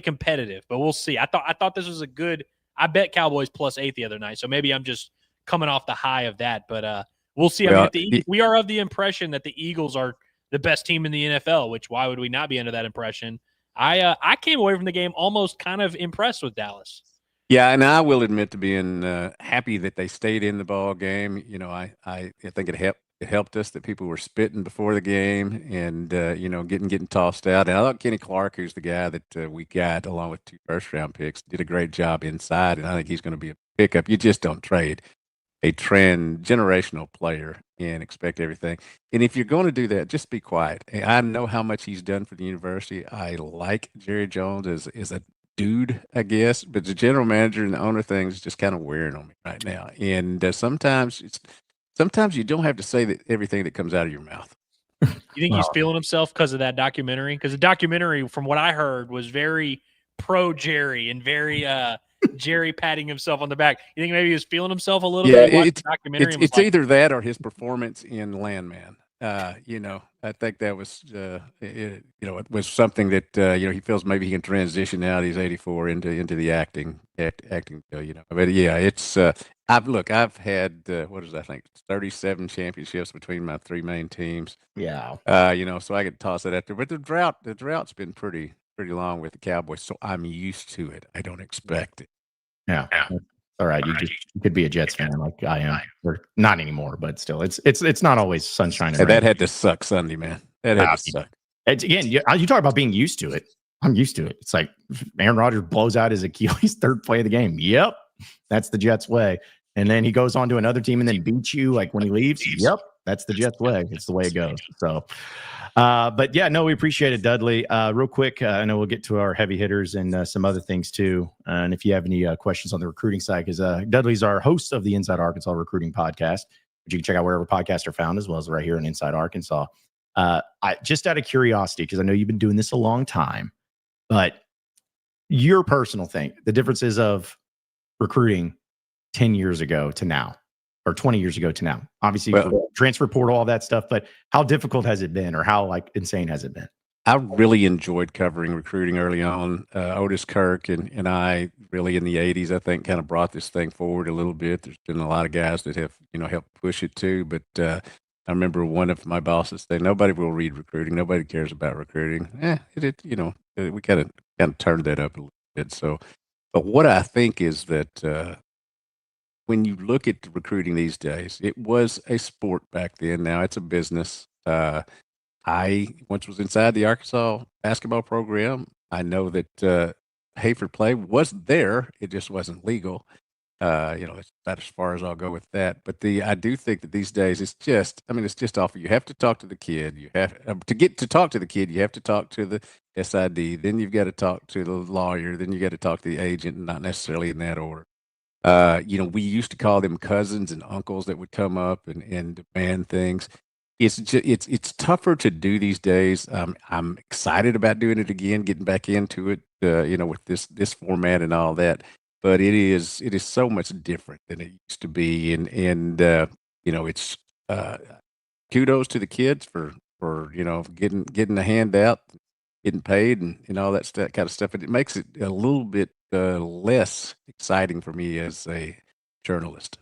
competitive. But we'll see. I thought this was a good. I bet Cowboys +8 the other night. So maybe I'm just coming off the high of that. But we'll see. Well, we are of the impression that the Eagles are the best team in the NFL, which why would we not be under that impression? I came away from the game almost kind of impressed with Dallas. Yeah, and I will admit to being happy that they stayed in the ball game. I think it helped us that people were spitting before the game and getting tossed out. And I thought Kenny Clark, who's the guy that we got along with 2 first-round picks, did a great job inside, and I think he's going to be a pickup. You just don't trade a generational player and expect everything. And if you're going to do that, just be quiet. I know how much he's done for the university. I like Jerry Jones as a dude, I guess, but the general manager and the owner thing is just kind of wearing on me right now. And sometimes you don't have to say everything that comes out of your mouth. You think he's feeling himself because of that documentary? Because the documentary, from what I heard, was very pro Jerry and very Jerry patting himself on the back. You think maybe he was feeling himself a little bit? It's either that or his performance in Landman. I think that was, it was something that, he feels maybe he can transition now that he's 84 into the acting, but yeah, it's, I've had, 37 championships between my 3 main teams. Yeah. So I could toss it out there, but the drought's been pretty long with the Cowboys. So I'm used to it. I don't expect it. Yeah. All right. You could be a Jets fan like I am, or not anymore, but still, it's not always sunshine. And that had to suck Sunday, man. That had to suck. Again, you talk about being used to it. I'm used to it. It's like Aaron Rodgers blows out his Achilles 3rd play of the game. Yep. That's the Jets way. And then he goes on to another team and then beats you like when he leaves. Yep. That's the Jets way. It's the way it goes. So, but yeah, no, we appreciate it, Dudley. Real quick, I know we'll get to our heavy hitters and some other things too. And if you have any questions on the recruiting side, because Dudley's our host of the Inside Arkansas Recruiting Podcast, which you can check out wherever podcasts are found, as well as right here on Inside Arkansas. I just out of curiosity, because I know you've been doing this a long time, but your personal thing, the differences of recruiting 10 years ago to now, or 20 years ago to now. Obviously, transfer portal, all that stuff, but how difficult has it been, or how like insane has it been? I really enjoyed covering recruiting early on. Otis Kirk and I really in the 80s, I think, kind of brought this thing forward a little bit. There's been a lot of guys that have, helped push it too. But I remember one of my bosses saying, nobody will read recruiting. Nobody cares about recruiting. We kind of turned that up a little bit. So, but what I think is that when you look at recruiting these days, it was a sport back then. Now it's a business. I once was inside the Arkansas basketball program. I know that Hayford play was there. It just wasn't legal. It's about as far as I'll go with that. But I do think that these days it's just awful. You have to talk to the kid. You have to talk to the kid. You have to talk to the SID. Then you've got to talk to the lawyer. Then you got to talk to the agent, not necessarily in that order. We used to call them cousins and uncles that would come up and demand things. It's tougher to do these days. I'm excited about doing it again, getting back into it, with this format and all that. But it is so much different than it used to be, and it's kudos to the kids for getting a handout, getting paid, and all that kind of stuff. And it makes it a little bit less exciting for me as a journalist.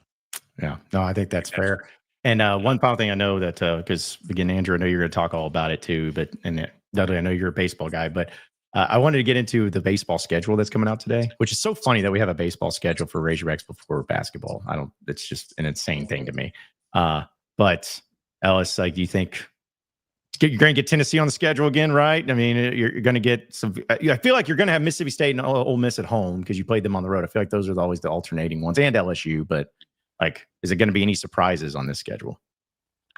Yeah, no, I think that's fair. And one final thing I know that, because again, Andrew, I know you're going to talk all about it too, Dudley, I know you're a baseball guy, but I wanted to get into the baseball schedule that's coming out today, which is so funny that we have a baseball schedule for Razorbacks before basketball. It's just an insane thing to me. But Ellis, like, do you think you're going to get Tennessee on the schedule again, right? I mean, you're going to get some. I feel like you're going to have Mississippi State and Ole Miss at home because you played them on the road. I feel like those are always the alternating ones, and LSU. But like, is it going to be any surprises on this schedule?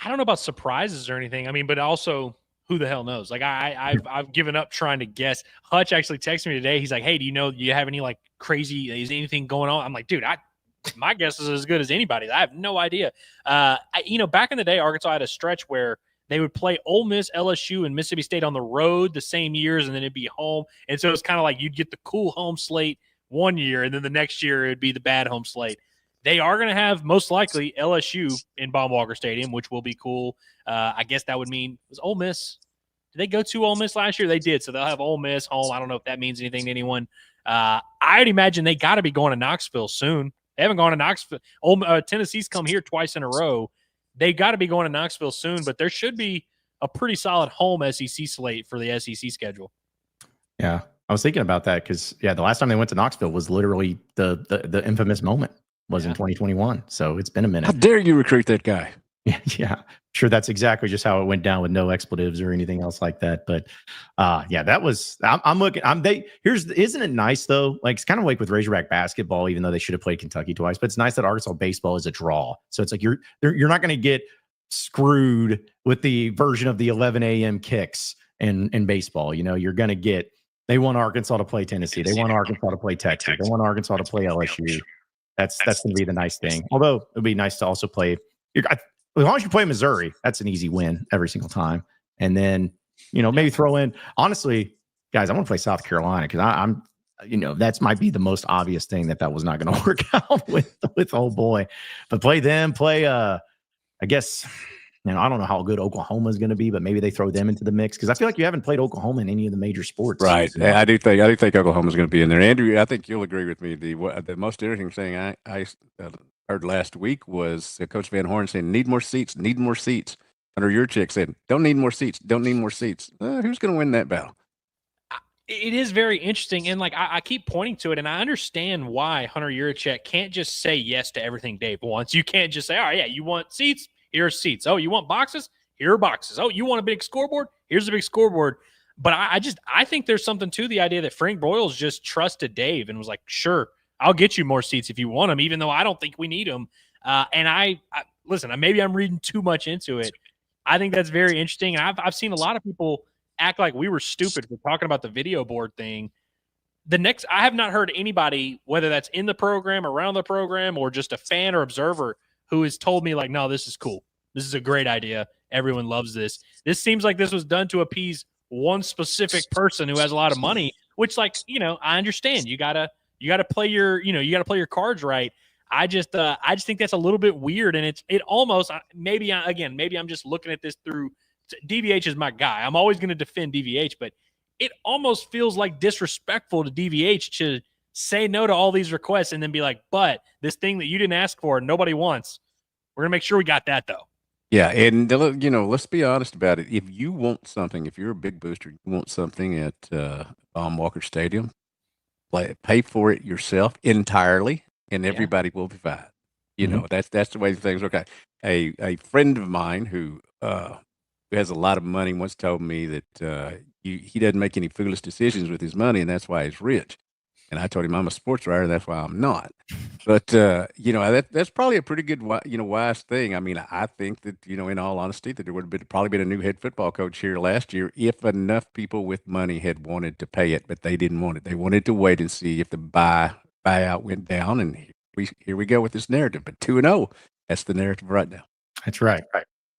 I don't know about surprises or anything. I mean, but also, who the hell knows? Like, I've given up trying to guess. Hutch actually texted me today. He's like, "Hey, do you have any like crazy? Is anything going on?" I'm like, "Dude, my guess is as good as anybody's. I have no idea." Back in the day, Arkansas had a stretch where they would play Ole Miss, LSU, and Mississippi State on the road the same years, and then it'd be home. And so it's kind of like you'd get the cool home slate one year, and then the next year it'd be the bad home slate. They are going to have most likely LSU in Baum-Walker Stadium, which will be cool. I guess that would mean – was Ole Miss – did they go to Ole Miss last year? They did, so they'll have Ole Miss home. I don't know if that means anything to anyone. I'd imagine they got to be going to Knoxville soon. They haven't gone to Knoxville. Tennessee's come here twice in a row. They got to be going to Knoxville soon, but there should be a pretty solid home SEC slate for the SEC schedule. Yeah, I was thinking about that because, the last time they went to Knoxville was literally the infamous moment. Was in 2021, so it's been a minute. How dare you recruit that guy? Yeah, sure. That's exactly just how it went down with no expletives or anything else like that. But that was. I'm looking. Isn't it nice though? Like, it's kind of like with Razorback basketball, even though they should have played Kentucky twice. But it's nice that Arkansas baseball is a draw. So it's like you're not going to get screwed with the version of the 11 a.m. kicks in baseball. You're going to get. They want Arkansas to play Tennessee. They want Arkansas to play Texas. They want Arkansas to play LSU. That's going to be the nice thing. Although it would be nice to also play. As long as you play Missouri, that's an easy win every single time. And then, maybe throw in. Honestly, guys, I want to play South Carolina because I'm. That might be the most obvious thing that was not going to work out with old boy. But play them. I guess. I don't know how good Oklahoma is going to be, but maybe they throw them into the mix because I feel like you haven't played Oklahoma in any of the major sports. Right. I do think Oklahoma is going to be in there. Andrew, I think you'll agree with me. The most interesting thing I heard last week was Coach Van Horn saying, need more seats. Hunter Yurchek said, don't need more seats. Who's going to win that battle? It is very interesting. And I keep pointing to it, and I understand why Hunter Yurchek can't just say yes to everything Dave wants. You can't just say, all right, yeah, you want seats? Here are seats. Oh, you want boxes? Here are boxes. Oh, you want a big scoreboard? Here's a big scoreboard. But I think there's something to the idea that Frank Broyles just trusted Dave and was like, sure, I'll get you more seats if you want them, even though I don't think we need them. And I listen, maybe I'm reading too much into it. I think that's very interesting. And I've seen a lot of people act like we were stupid for talking about the video board thing. I have not heard anybody, whether that's in the program, around the program, or just a fan or observer, who has told me like, no, this is cool. This is a great idea. Everyone loves this. This seems like this was done to appease one specific person who has a lot of money which like, I understand you gotta play your, you gotta play your cards right. I just think that's a little bit weird. And it almost, maybe I'm just looking at this through DVH is my guy. I'm always going to defend DVH, but it almost feels like disrespectful to DVH to say no to all these requests and then be like, but this thing that you didn't ask for, nobody wants. We're going to make sure we got that though. Yeah, and let's be honest about it. If you want something, if you're a big booster, you want something at Walker Stadium, pay for it yourself entirely, and everybody will be fine. That's the way things work. A friend of mine who has a lot of money once told me that he doesn't make any foolish decisions with his money, and that's why he's rich. And I told him I'm a sports writer, that's why I'm not. But that's probably a pretty good wise thing. I mean, I think that in all honesty, that there would have probably been a new head football coach here last year if enough people with money had wanted to pay it, but they didn't want it. They wanted to wait and see if the buyout went down, and here we go with this narrative. But 2-0, that's the narrative right now. That's right.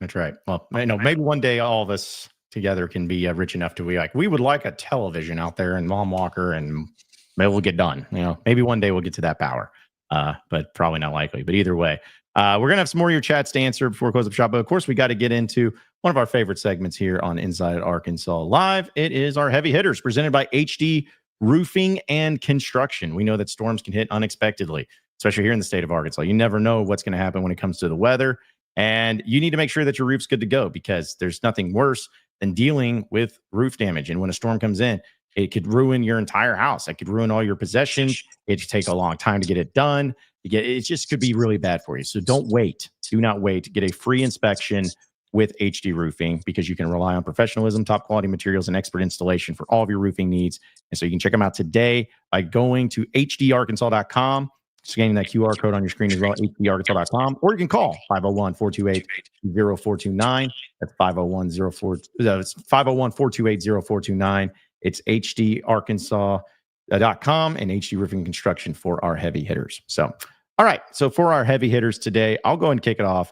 That's right. Well, maybe one day all of us together can be rich enough to be like, we would like a television out there in Mom Walker, and maybe we'll get done. Maybe one day we'll get to that power, but probably not likely. But either way, we're going to have some more of your chats to answer before we close up shop. But of course, we got to get into one of our favorite segments here on Inside Arkansas Live. It is our heavy hitters presented by HD Roofing and Construction. We know that storms can hit unexpectedly, especially here in the state of Arkansas. You never know what's going to happen when it comes to the weather. And you need to make sure that your roof's good to go, because there's nothing worse than dealing with roof damage. And when a storm comes in, it could ruin your entire house. It could ruin all your possessions. It could take a long time to get it done. It just could be really bad for you. So don't wait. Do not wait to get a free inspection with HD Roofing, because you can rely on professionalism, top quality materials, and expert installation for all of your roofing needs. And so you can check them out today by going to hdarkansas.com, scanning that QR code on your screen as well, hdarkansas.com, or you can call 501-428-0429. That's 501-428-0429. It's hdarkansas.com and HD Roofing and Construction for our heavy hitters. So, all right. So for our heavy hitters today, I'll go and kick it off.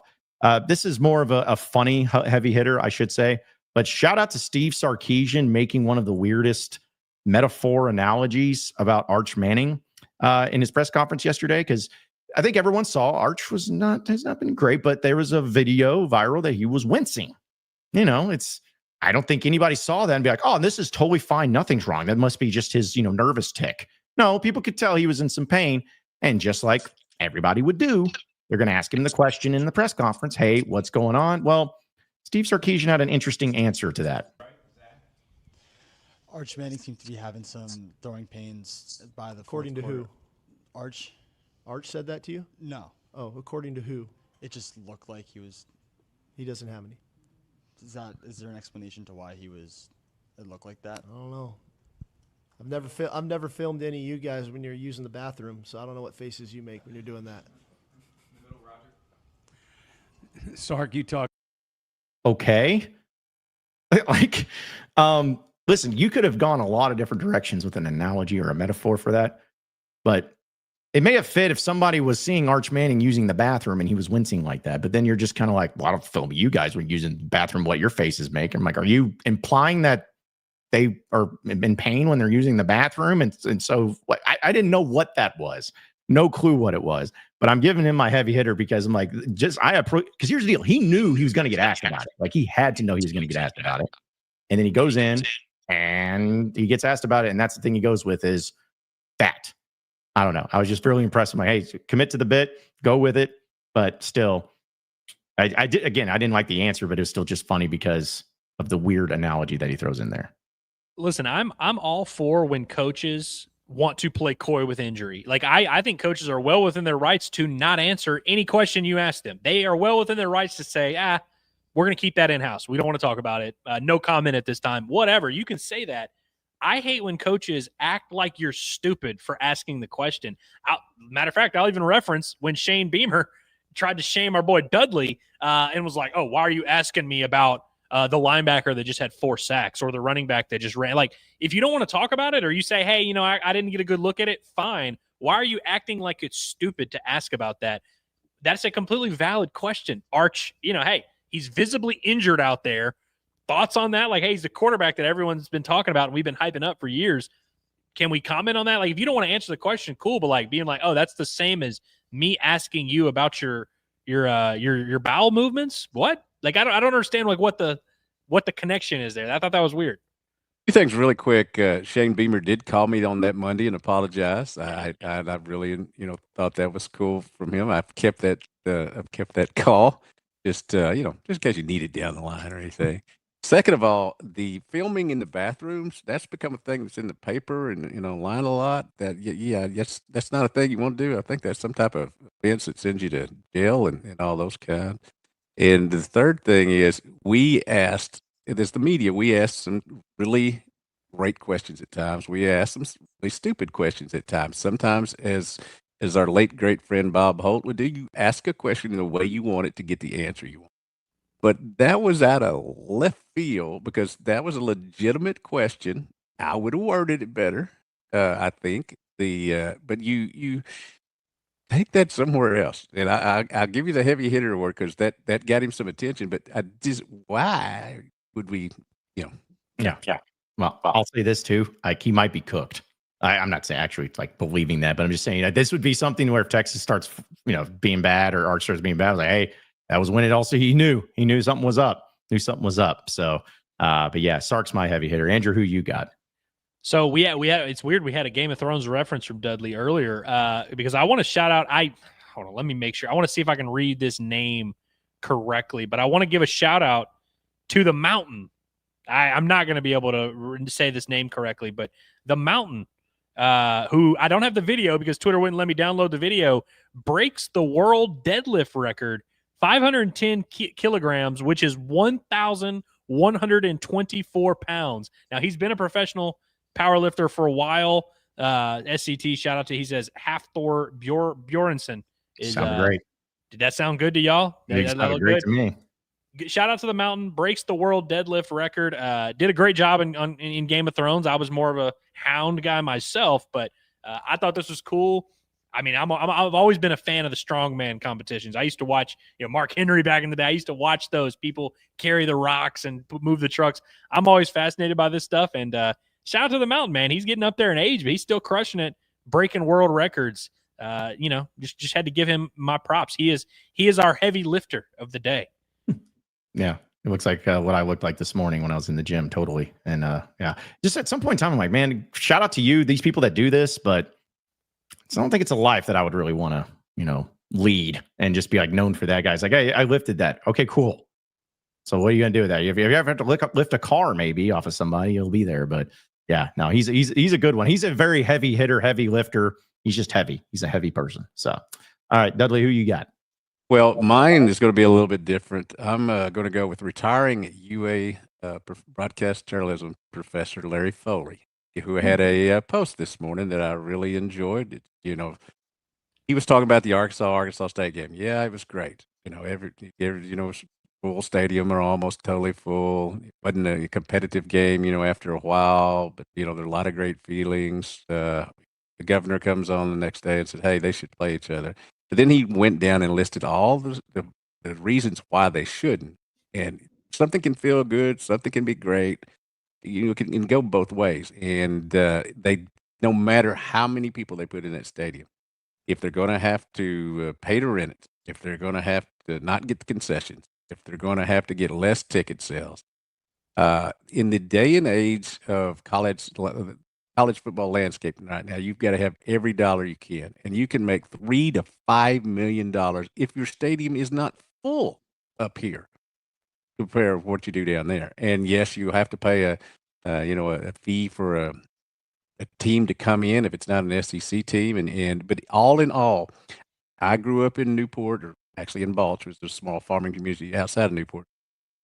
This is more of a funny heavy hitter, I should say. But shout out to Steve Sarkisian making one of the weirdest metaphor analogies about Arch Manning in his press conference yesterday, because I think everyone saw Arch has not been great, but there was a video viral that he was wincing. I don't think anybody saw that and be like, oh, this is totally fine. Nothing's wrong. That must be just his, nervous tick. No, people could tell he was in some pain. And just like everybody would do, they're going to ask him the question in the press conference. Hey, what's going on? Well, Steve Sarkisian had an interesting answer to that. Arch Manning seemed to be having some throwing pains by the According to who? Arch. Arch said that to you? No. Oh, according to who? It just looked like he was. He doesn't have any. Is there an explanation to why it looked like that? I don't know. I've never filmed any of you guys when you're using the bathroom, so I don't know what faces you make when you're doing that. Sark, you talk. Okay. Listen, you could have gone a lot of different directions with an analogy or a metaphor for that, but it may have fit if somebody was seeing Arch Manning using the bathroom and he was wincing like that. But then you're just kind of like, well, I don't film you guys when using the bathroom, what your faces make. I'm like, are you implying that they are in pain when they're using the bathroom? And so I didn't know what that was. No clue what it was. But I'm giving him my heavy hitter because I'm like, because here's the deal. He knew he was going to get asked about it. Like, he had to know he was going to get asked about it. And then he goes in and he gets asked about it. And that's the thing he goes with is that. I don't know. I was just fairly impressed. I'm like, hey, commit to the bit, go with it. But still, I didn't like the answer, but it was still just funny because of the weird analogy that he throws in there. Listen, I'm all for when coaches want to play coy with injury. Like, I think coaches are well within their rights to not answer any question you ask them. They are well within their rights to say, we're going to keep that in-house. We don't want to talk about it. No comment at this time. Whatever. You can say that. I hate when coaches act like you're stupid for asking the question. Matter of fact, I'll even reference when Shane Beamer tried to shame our boy Dudley and was like, oh, why are you asking me about the linebacker that just had 4 sacks or the running back that just ran? Like, if you don't want to talk about it, or you say, hey, I didn't get a good look at it, fine. Why are you acting like it's stupid to ask about that? That's a completely valid question. Arch, hey, he's visibly injured out there. Thoughts on that? Like, hey, he's the quarterback that everyone's been talking about and we've been hyping up for years. can we comment on that? Like, if you don't want to answer the question, cool. But like being like, oh, that's the same as me asking you about your bowel movements. What? Like, I don't understand like what the connection is there. I thought that was weird. Two things really quick. Shane Beamer did call me on that Monday and apologize. I really thought that was cool from him. I've kept that call just just in case you need it down the line or anything. Second of all, the filming in the bathrooms, that's become a thing that's in the paper and online a lot. That's not a thing you want to do. I think that's some type of offense that sends you to jail and all those kind. And the third thing is we asked some really great questions at times. We asked some really stupid questions at times. Sometimes, as our late great friend Bob Holt would do, you ask a question in the way you want it to get the answer you want. But that was out of left field because that was a legitimate question. I would have worded it better, I think. But you take that somewhere else, and I'll give you the heavy hitter award because that got him some attention. But why would we, Yeah. Well, I'll say this too. Like, he might be cooked. I'm not saying actually like believing that, but I'm just saying that this would be something where if Texas starts, being bad or Arch starts being bad, I was like, hey, that was when it also he knew something was up. So, but yeah, Sark's my heavy hitter. Andrew, who you got? So we had it's weird. We had a Game of Thrones reference from Dudley earlier because I want to shout out. Hold on, let me make sure. I want to see if I can read this name correctly, but I want to give a shout out to the Mountain. I'm not going to be able to say this name correctly, but the Mountain, who I don't have the video because Twitter wouldn't let me download the video, breaks the world deadlift record, 510 kilograms, which is 1,124 pounds. Now, he's been a professional powerlifter for a while. SCT, shout out to, he says, Hafthor Bjornsson. Sounded great. Did that sound good to y'all? That sounded great to me. Shout out to the Mountain, breaks the world deadlift record. Did a great job in Game of Thrones. I was more of a Hound guy myself, but I thought this was cool. I mean, I've always been a fan of the strongman competitions. I used to watch, Mark Henry back in the day. I used to watch those people carry the rocks and move the trucks. I'm always fascinated by this stuff. And shout out to the Mountain, man. He's getting up there in age, but he's still crushing it, breaking world records. Just had to give him my props. He is our heavy lifter of the day. Yeah. It looks like what I looked like this morning when I was in the gym. Totally. And just at some point in time, I'm like, man, shout out to you, these people that do this, but I don't think it's a life that I would really want to, lead and just be like known for that. Guys like, hey, I lifted that. Okay, cool. So what are you going to do with that? If you ever have to lift a car maybe off of somebody, you'll be there. But yeah, no, he's a good one. He's a very heavy hitter, heavy lifter. He's just heavy. He's a heavy person. So, all right, Dudley, who you got? Well, mine is going to be a little bit different. I'm going to go with retiring UA broadcast journalism professor Larry Foley, who had a post this morning that I really enjoyed. He was talking about the Arkansas State game. Yeah, it was great. Every full stadium or almost totally full. It wasn't a competitive game, after a while, but there are a lot of great feelings. The governor comes on the next day and said, hey, they should play each other. But then he went down and listed all the reasons why they shouldn't. And something can feel good, something can be great. It can go both ways. And they, no matter how many people they put in that stadium, if they're going to have to pay to rent it, if they're going to have to not get the concessions, if they're going to have to get less ticket sales, in the day and age of college football landscape right now, you've got to have every dollar you can, and you can make $3 to $5 million if your stadium is not full up here compared to what you do down there. And yes, you have to pay a fee for a team to come in if it's not an SEC team. But all in all, I grew up in Newport, or actually in Balch, which is a small farming community outside of Newport.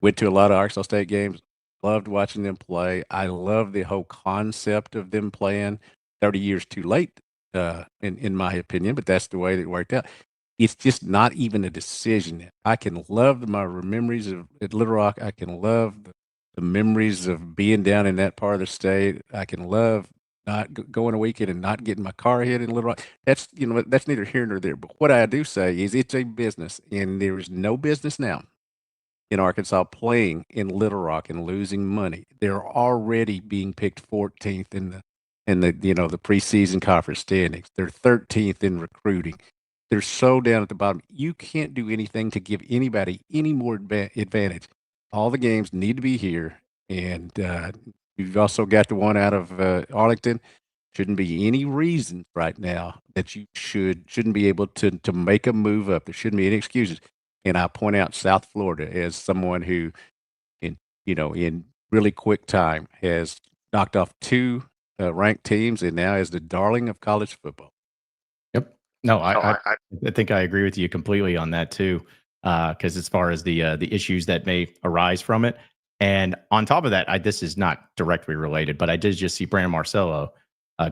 Went to a lot of Arkansas State games. Loved watching them play. I love the whole concept of them playing. 30 years too late, in my opinion, but that's the way that it worked out. It's just not even a decision. I can love my memories at Little Rock. I can love the memories of being down in that part of the state. I can love not going a weekend and not getting my car hit in Little Rock. That's that's neither here nor there. But what I do say is it's a business, and there is no business now in Arkansas playing in Little Rock and losing money. They're already being picked 14th in in the the preseason conference standings. They're 13th in recruiting. They're so down at the bottom. You can't do anything to give anybody any more advantage. All the games need to be here, and you've also got the one out of Arlington. Shouldn't be any reason right now that you shouldn't be able to make a move up. There shouldn't be any excuses. And I point out South Florida as someone who, in really quick time, has knocked off two ranked teams, and now is the darling of college football. Yep. No, I think I agree with you completely on that too. Because as far as the issues that may arise from it, and on top of that, this is not directly related, but I did just see Brandon Marcello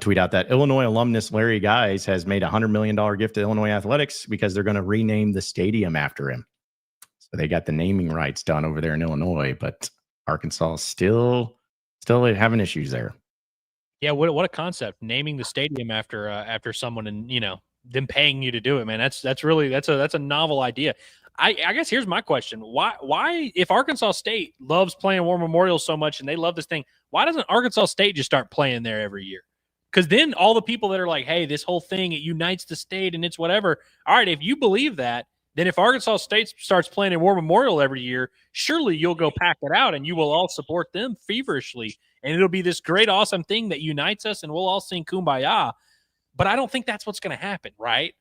tweet out that Illinois alumnus Larry Guys has made a $100 million gift to Illinois athletics because they're going to rename the stadium after him. So they got the naming rights done over there in Illinois, but Arkansas still having issues there. Yeah, what a concept, naming the stadium after someone, and them paying you to do it, man. That's a novel idea. I guess here's my question. Why if Arkansas State loves playing War Memorial so much and they love this thing, why doesn't Arkansas State just start playing there every year? Because then all the people that are like, hey, this whole thing, it unites the state and it's whatever. All right, if you believe that, then if Arkansas State starts playing in War Memorial every year, surely you'll go pack it out and you will all support them feverishly. And it'll be this great, awesome thing that unites us and we'll all sing Kumbaya. But I don't think that's what's going to happen, right?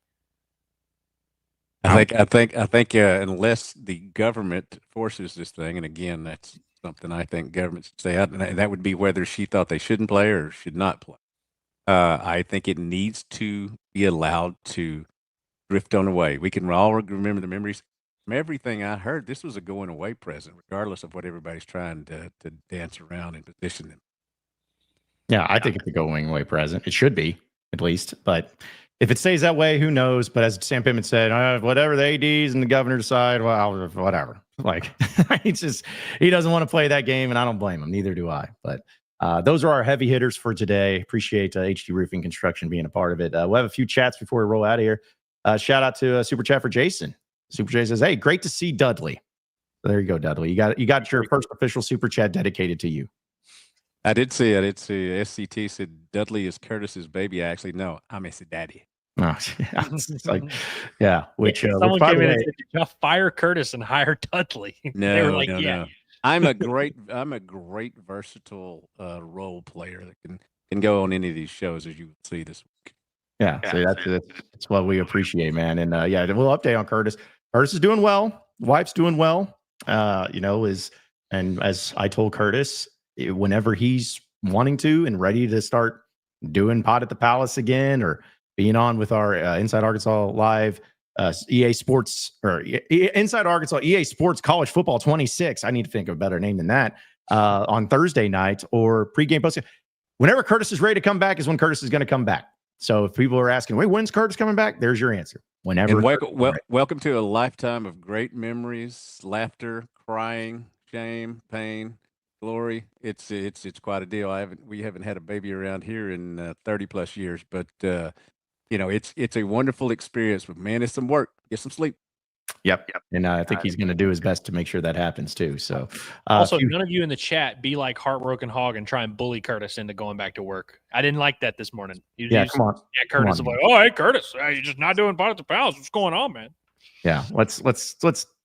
I think unless the government forces this thing, and again, that's something I think government should stay out, and that would be whether she thought they shouldn't play or should not play. I think it needs to be allowed to drift on away. We can all remember the memories. From everything I heard, this was a going away present, regardless of what everybody's trying to dance around and position them. Yeah, I think it's a going away present. It should be, at least. But if it stays that way, who knows? But as Sam Pittman said, whatever the ADs and the governor decide, well, whatever. Like, he doesn't want to play that game, and I don't blame him. Neither do I. But those are our heavy hitters for today. Appreciate HD Roofing Construction being a part of it. We'll have a few chats before we roll out of here. Shout out to Super Chat for Jason. Super J says, "Hey, great to see Dudley." So there you go, Dudley. You got your first official Super Chat dedicated to you. I did see SCT said Dudley is Curtis's baby. Actually, no, I'm his daddy. Oh, yeah. It's like, yeah. Which someone came in and said, "Did y'all fire Curtis and hire Dudley?" No, they were like, no, "Yeah." No. I'm a great versatile role player that can go on any of these shows, as you would see this week. Yeah, so that's what we appreciate, man. And yeah, we'll update on Curtis. Curtis is doing well. Wife's doing well. And as I told Curtis, whenever he's wanting to and ready to start doing Pod at the Palace again, or being on with our Inside Arkansas Live EA Sports, or Inside Arkansas EA Sports College Football 26. I need to think of a better name than that on Thursday night, or pregame postgame. Whenever Curtis is ready to come back is when Curtis is going to come back. So if people are asking, wait, when's Curtis coming back? There's your answer. Whenever. And welcome to a lifetime of great memories, laughter, crying, shame, pain, glory. It's quite a deal. We haven't had a baby around here in 30 plus years, but it's a wonderful experience. But man, it's some work. Get some sleep. Yep. And I think he's going to do his best to make sure that happens too. So also, none of you in the chat be like Heartbroken Hog and try and bully Curtis into going back to work. I didn't like that this morning. Come on. Yeah, Curtis is like, "Oh, hey, Curtis, you're just not doing Pod at the Palace. What's going on, man?" Yeah, let's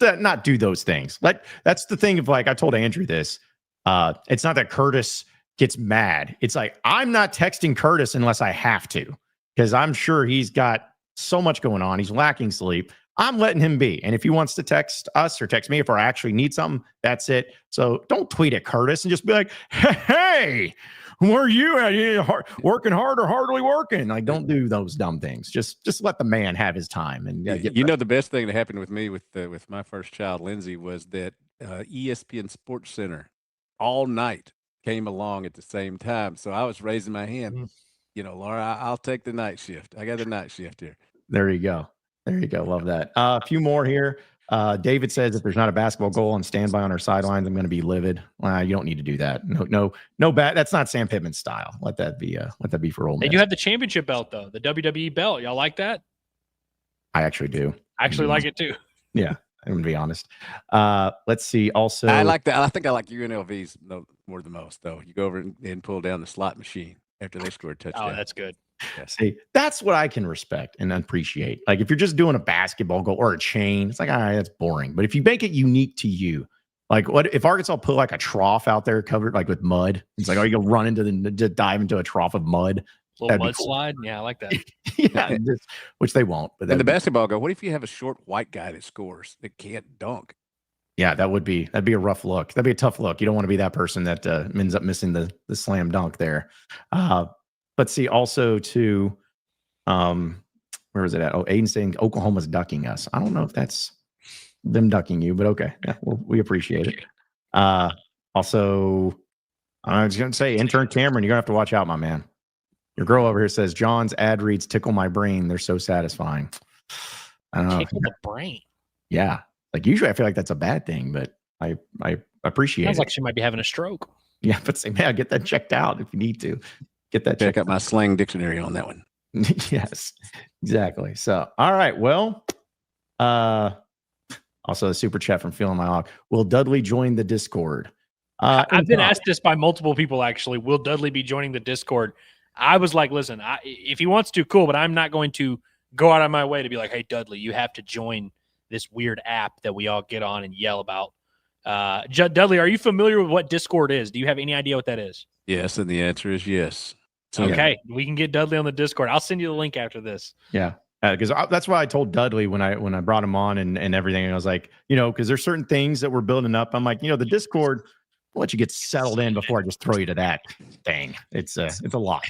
not do those things. That's the thing of, like, I told Andrew this. It's not that Curtis gets mad. It's like, I'm not texting Curtis unless I have to, because I'm sure he's got so much going on. He's lacking sleep. I'm letting him be. And if he wants to text us or text me if I actually need something, that's it. So don't tweet at Curtis and just be like, "Hey, where are you at? You working hard or hardly working?" Like, don't do those dumb things. Just let the man have his time. And the best thing that happened with me with my first child, Lindsay, was that ESPN Sports Center all night came along at the same time. So I was raising my hand. Laura, I'll take the night shift. I got the night shift here. There you go. Love that. A few more here. David says, if there's not a basketball goal on standby on our sidelines, I'm going to be livid. You don't need to do that. No bad. That's not Sam Pittman's style. Let that be for Ole Miss. They do have the championship belt, though, the WWE belt. Y'all like that? I actually do. I actually like it too. Yeah, I'm going to be honest. Let's see. Also, I like that. I think I like UNLV's more than most, though. You go over and pull down the slot machine. after they scored a Oh, touchdown. that's good. See, that's what I can respect and appreciate. Like if you're just doing a basketball goal or a chain, it's like, all right, that's boring. But if you make it unique to you, like what if Arkansas put like a trough out there covered like with mud? It's like, oh, you go run into just dive into a trough of mud. Little That'd be cool. mudslide. Yeah, I like that. Yeah, which they won't. But And that'd the be- basketball go, what if you have a short white guy that scores that can't dunk? yeah, that'd be a rough look. That'd be a tough look. You don't want to be that person that ends up missing the slam dunk there. But see, also too, where is it at? Oh, Aiden saying Oklahoma's ducking us. I don't know if that's them ducking you, but okay. Yeah, well, we appreciate it. Also, I was going to say, intern Cameron, you're going to have to watch out, my man. Your girl over here says, John's ad reads tickle my brain. They're so satisfying. I don't know. Tickle the brain. Yeah. Like usually I feel like that's a bad thing, but I appreciate Sounds it. like she might be having a stroke. Yeah, but say, man, get that checked out if you need to. Get that Check checked out my slang dictionary on that one. Yes, exactly. So, all right. Well, also a super chat from Feeling My Hawk. Will Dudley join the Discord? I've been asked this by multiple people, actually. Will Dudley be joining the Discord? I was like, listen, if he wants to, cool, but I'm not going to go out of my way to be like, hey, Dudley, you have to join this weird app that we all get on and yell about. Dudley, are you familiar with what Discord is? Do you have any idea what that is? Yes, and the answer is yes. So, Okay, we can get Dudley on the Discord. I'll send you the link after this. Yeah. Because that's why I told Dudley when I brought him on and everything. And I was like, because there's certain things that we're building up. I'm like, the Discord, I'll let you get settled in before I just throw you to that thing. It's a lot.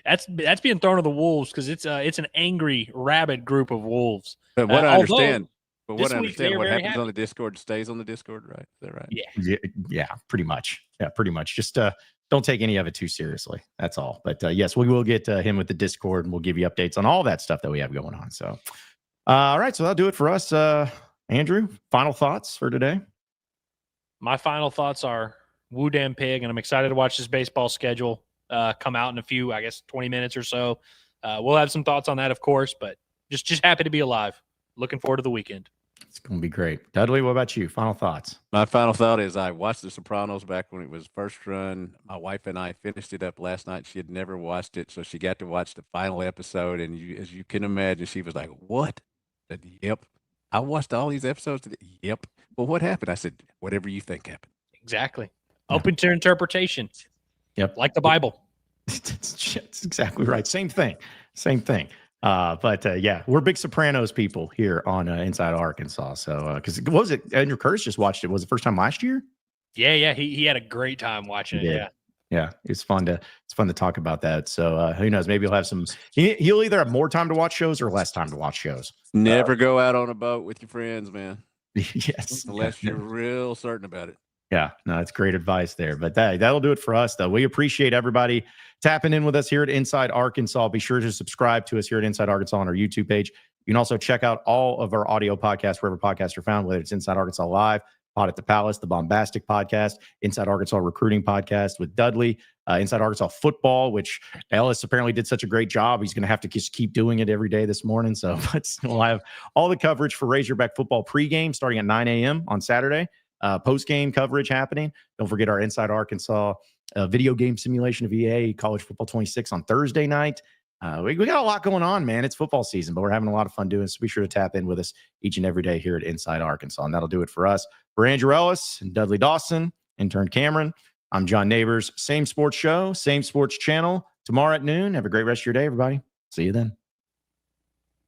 That's being thrown to the wolves because it's an angry, rabid group of wolves. But what I understand, what this week they are what very happens happy. on the Discord stays on the Discord, right? Is that right? Yeah. Yeah, pretty much. Yeah, pretty much. Just don't take any of it too seriously. That's all. But yes, we will get him with the Discord and we'll give you updates on all that stuff that we have going on. So, all right. So that'll do it for us. Andrew, final thoughts for today? My final thoughts are woo damn pig, and I'm excited to watch this baseball schedule come out in a few, I guess, 20 minutes or so. We'll have some thoughts on that, of course, but just happy to be alive. Looking forward to the weekend. It's going to be great. Dudley, what about you? Final thoughts? My final thought is I watched The Sopranos back when it was first run. My wife and I finished it up last night. She had never watched it, so she got to watch the final episode. And as you can imagine, she was like, "What?" I said, "Yep, I watched all these episodes." Yep. Well, what happened? I said, "Whatever you think happened." Exactly. Open to interpretation. Yep. Like the Bible. It's exactly right. Same thing. But yeah, we're big Sopranos people here on Inside Arkansas. So, because what was it? Andrew Curtis just watched it. Was it the first time last year? Yeah. He had a great time watching it. Yeah. Yeah, it's fun to talk about that. So who knows? Maybe he'll have some. He'll either have more time to watch shows or less time to watch shows. Never go out on a boat with your friends, man. Yes, Unless you're real certain about it. Yeah, no, it's great advice there. But that'll do it for us, though. We appreciate everybody tapping in with us here at Inside Arkansas. Be sure to subscribe to us here at Inside Arkansas on our YouTube page. You can also check out all of our audio podcasts wherever podcasts are found, whether it's Inside Arkansas Live, Pod at the Palace, the Bombastic Podcast, Inside Arkansas Recruiting Podcast with Dudley, Inside Arkansas Football, which Ellis apparently did such a great job. He's going to have to just keep doing it every day this morning. So we'll have all the coverage for Razorback Football pregame starting at 9 a.m. on Saturday. Post-game coverage happening. Don't forget our Inside Arkansas video game simulation of EA College Football 26 on Thursday night. We got a lot going on, man. It's football season, but we're having a lot of fun doing it. So be sure to tap in with us each and every day here at Inside Arkansas. And that'll do it for us. For Andrew Ellis and Dudley Dawson, intern Cameron, I'm John Neighbors. Same sports show, same sports channel tomorrow at noon. Have a great rest of your day, everybody. See you then.